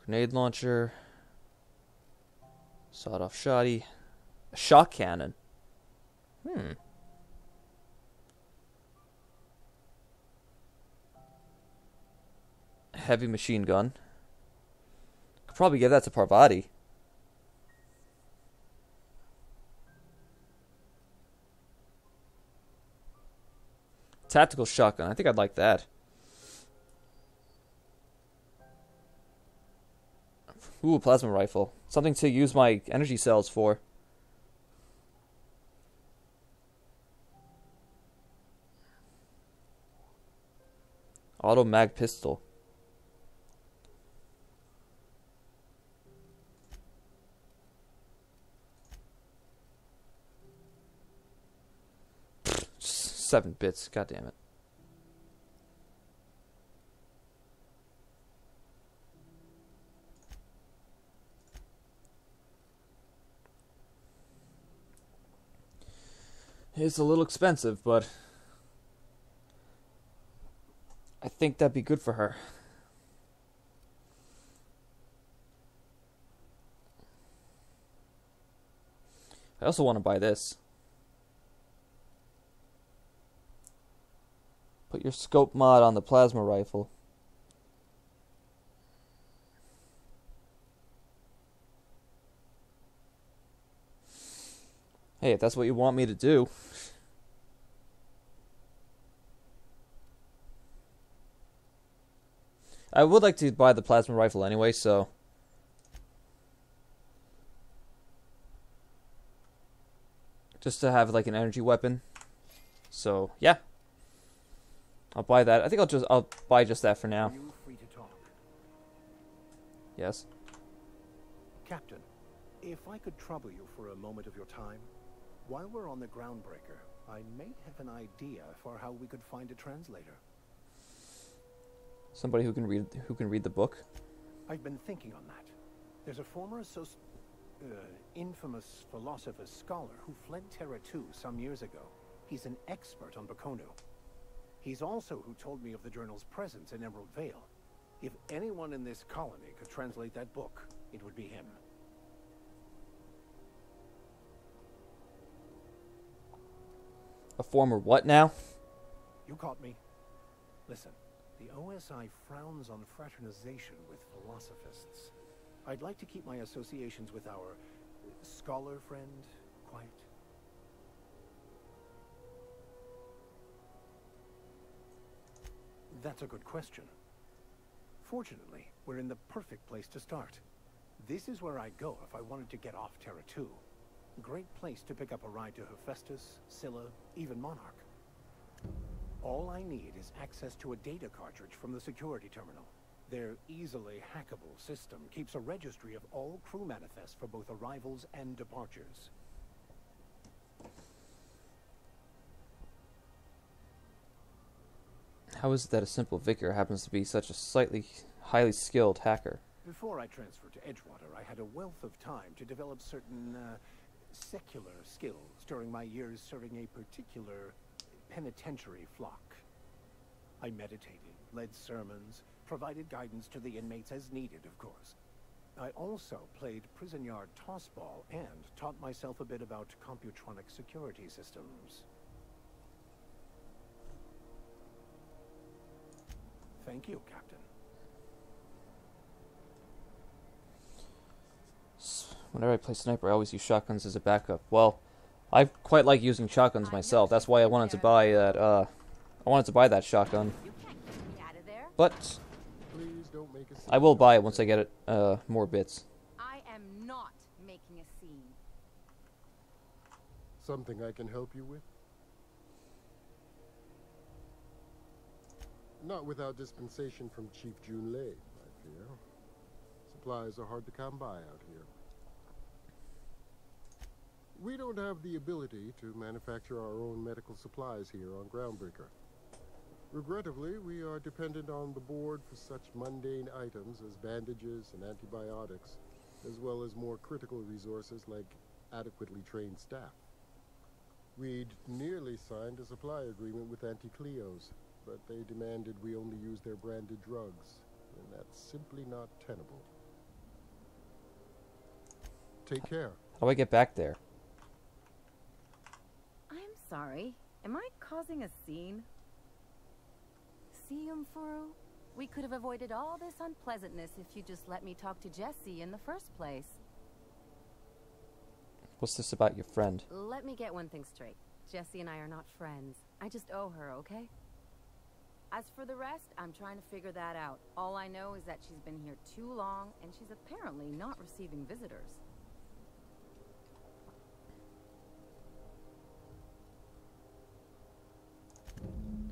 Grenade launcher. Sawed-off shotty. A shock cannon. Heavy machine gun. Could probably give that to Parvati. Tactical shotgun. I think I'd like that. Ooh, plasma rifle. Something to use my energy cells for. Auto mag pistol. Pfft, 7 bits. God damn it. It's a little expensive, but I think that'd be good for her. I also want to buy this. Put your scope mod on the plasma rifle. Hey, if that's what you want me to do. I would like to buy the plasma rifle anyway, so just to have like an energy weapon. So yeah, I'll buy that. I think I'll buy just that for now. Are you free to talk? Yes. Captain, if I could trouble you for a moment of your time, while we're on the Groundbreaker, I may have an idea for how we could find a translator. Somebody who can read the book. I've been thinking on that. There's a former infamous philosopher scholar who fled Terra 2 some years ago. He's an expert on Bakono. He's also who told me of the journal's presence in Emerald Vale. If anyone in this colony could translate that book, it would be him. A former what now? You caught me. Listen, the OSI frowns on fraternization with philosophists. I'd like to keep my associations with our scholar friend quiet. That's a good question. Fortunately, we're in the perfect place to start. This is where I'd go if I wanted to get off Terra 2. Great place to pick up a ride to Hephaestus, Scylla, even Monarch. All I need is access to a data cartridge from the security terminal. Their easily hackable system keeps a registry of all crew manifests for both arrivals and departures. How is it that a simple vicar happens to be such a slightly highly skilled hacker? Before I transferred to Edgewater, I had a wealth of time to develop certain secular skills during my years serving a particular penitentiary flock. I meditated, led sermons, provided guidance to the inmates as needed, of course. I also played prison yard tossball and taught myself a bit about computronic security systems. Thank you, Captain. Whenever I play sniper, I always use shotguns as a backup. Well, I quite like using shotguns myself. That's why I wanted to buy that. I wanted to buy that shotgun. But I will buy it once I get it more bits. I am not making a scene. Something I can help you with? Not without dispensation from Chief Junlei, I fear. Supplies are hard to come by out here. don't have the ability to manufacture our own medical supplies here on Groundbreaker. Regrettably, we are dependent on the board for such mundane items as bandages and antibiotics, as well as more critical resources like adequately trained staff. We'd nearly signed a supply agreement with Anti-Cleos, but they demanded we only use their branded drugs, and that's simply not tenable. Take care. How do I get back there? I'm sorry. Am I causing a scene? See, Umfuru? We could have avoided all this unpleasantness if you just let me talk to Jessie in the first place. What's this about your friend? Let me get one thing straight. Jessie and I are not friends. I just owe her, okay? As for the rest, I'm trying to figure that out. All I know is that she's been here too long, and she's apparently not receiving visitors.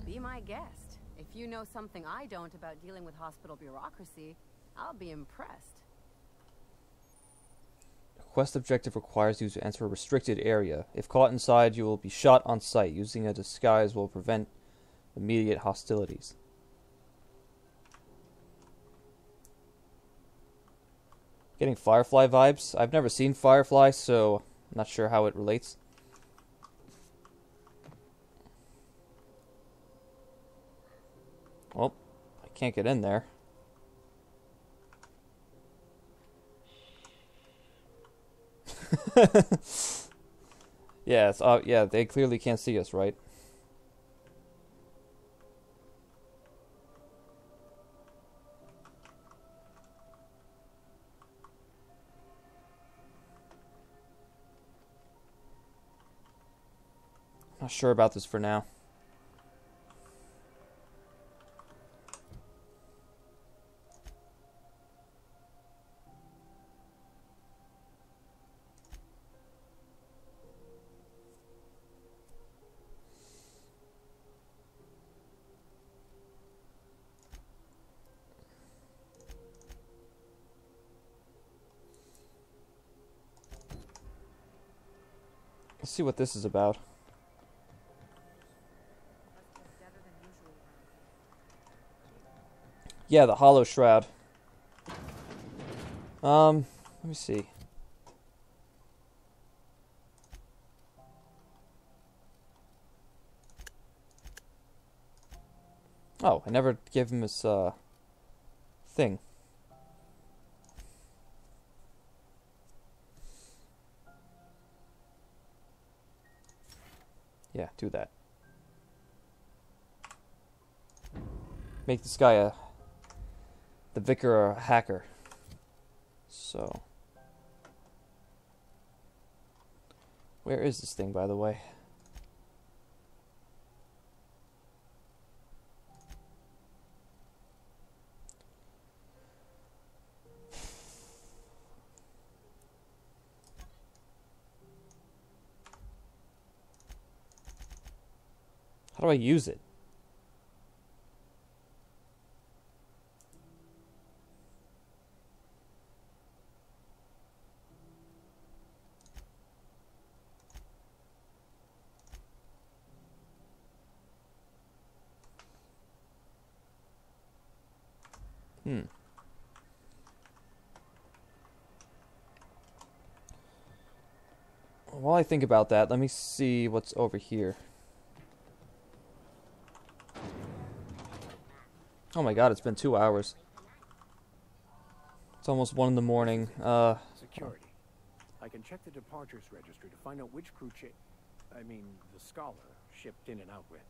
Be my guest. If you know something I don't about dealing with hospital bureaucracy, I'll be impressed. Quest objective requires you to enter a restricted area. If caught inside, you will be shot on sight. Using a disguise will prevent immediate hostilities. Getting Firefly vibes. I've never seen Firefly, so I'm not sure how it relates. Well, I can't get in there. Yes, yeah, they clearly can't see us, right? Not sure about this for now. Let's see what this is about. Yeah, the Hollow Shroud. Let me see. Oh, I never gave him his, thing. Yeah, do that. Make this guy the vicar a hacker. So, where is this thing, by the way? How do I use it? While I think about that, let me see what's over here. Oh my god, it's been 2 hours. It's almost 1 in the morning. Security. I can check the departures registry to find out which crew the Scholar shipped in and out with.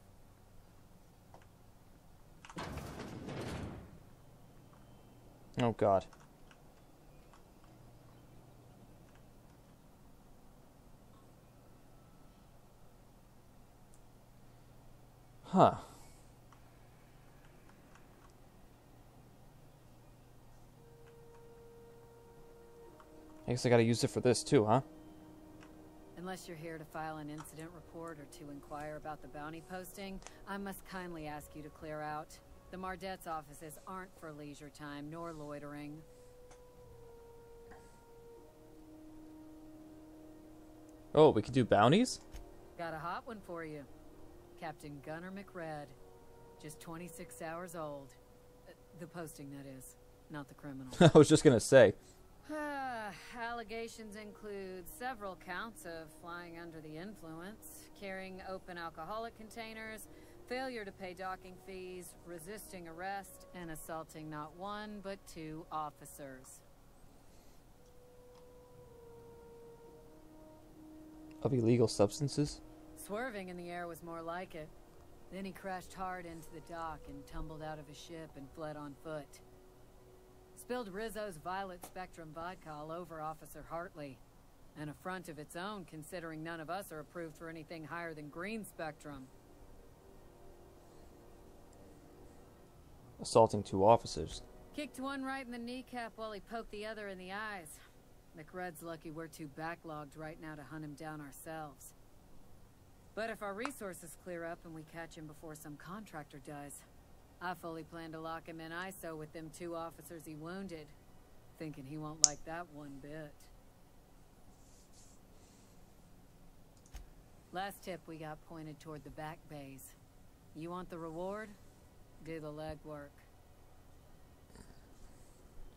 Oh god. Huh. I guess I gotta use it for this too, huh? Unless you're here to file an incident report or to inquire about the bounty posting, I must kindly ask you to clear out. The Mardet's offices aren't for leisure time nor loitering. Oh, we can do bounties? Got a hot one for you. Captain Gunner McRed. Just 26 hours old. The posting, that is. Not the criminal. I was just gonna say. Allegations include several counts of flying under the influence, carrying open alcoholic containers, failure to pay docking fees, resisting arrest, and assaulting not one but 2 officers. Of illegal substances? Swerving in the air was more like it. Then he crashed hard into the dock and tumbled out of his ship and fled on foot. Spilled Rizzo's Violet Spectrum vodka all over Officer Hartley. An affront of its own, considering none of us are approved for anything higher than green spectrum. Assaulting 2 officers. Kicked one right in the kneecap while he poked the other in the eyes. McRed's lucky we're too backlogged right now to hunt him down ourselves. But if our resources clear up and we catch him before some contractor does, I fully plan to lock him in ISO with them 2 officers he wounded, thinking he won't like that one bit. Last tip we got pointed toward the back bays. You want the reward? Do the legwork.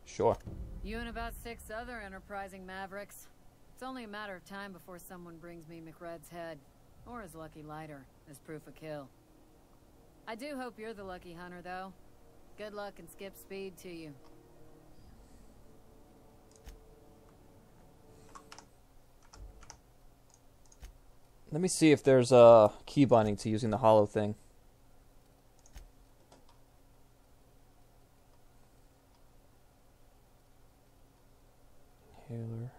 Sure. You and about 6 other enterprising mavericks. It's only a matter of time before someone brings me McRed's head, or his lucky lighter, as proof of kill. I do hope you're the lucky hunter, though. Good luck and skip speed to you. Let me see if there's a key binding to using the hollow thing. Inhaler.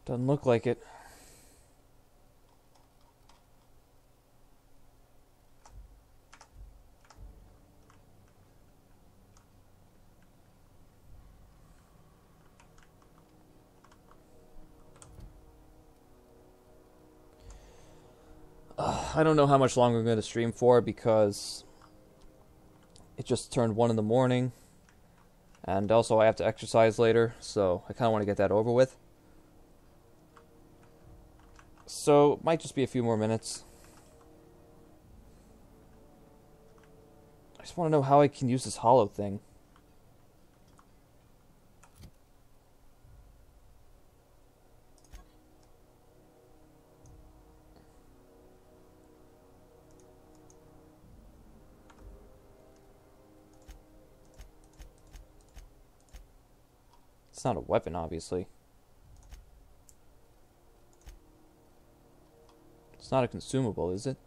Doesn't look like it. I don't know how much longer I'm going to stream for because it just turned 1 in the morning. And also I have to exercise later, so I kind of want to get that over with. So, it might just be a few more minutes. I just want to know how I can use this hollow thing. It's not a weapon, obviously. It's not a consumable, is it?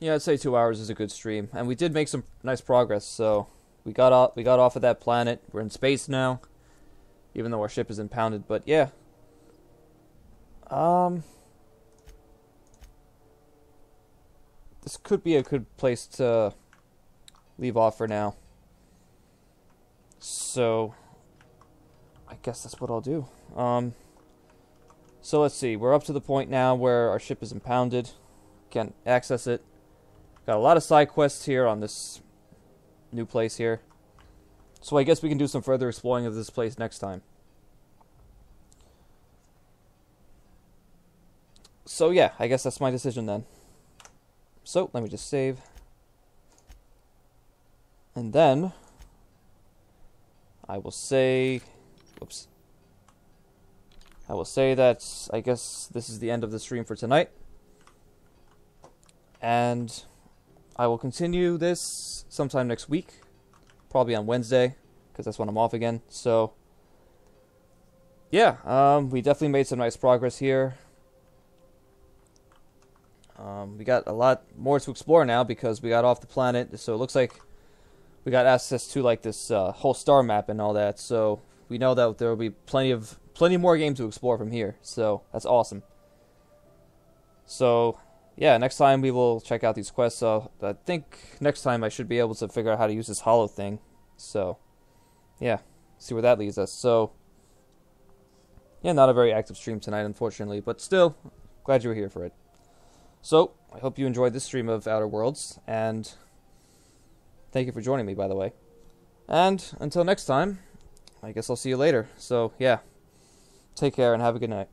Yeah, I'd say 2 hours is a good stream, and we did make some nice progress. So we got off of that planet. We're in space now, even though our ship is impounded. But yeah, this could be a good place to leave off for now. So I guess that's what I'll do. So let's see. We're up to the point now where our ship is impounded. Can't access it. Got a lot of side quests here on this new place here. So I guess we can do some further exploring of this place next time. So yeah, I guess that's my decision then. So let me just save. And then I will say, whoops. I will say that I guess this is the end of the stream for tonight. And I will continue this sometime next week. Probably on Wednesday, because that's when I'm off again. So, yeah, we definitely made some nice progress here. We got a lot more to explore now because we got off the planet. So it looks like we got access to like this whole star map and all that. So we know that there will be plenty more game to explore from here. So that's awesome. So yeah, next time we will check out these quests. So I think next time I should be able to figure out how to use this hollow thing. So yeah, see where that leads us. So yeah, not a very active stream tonight, unfortunately, but still glad you were here for it. So, I hope you enjoyed this stream of Outer Worlds, and thank you for joining me, by the way. And until next time, I guess I'll see you later. So, yeah, take care and have a good night.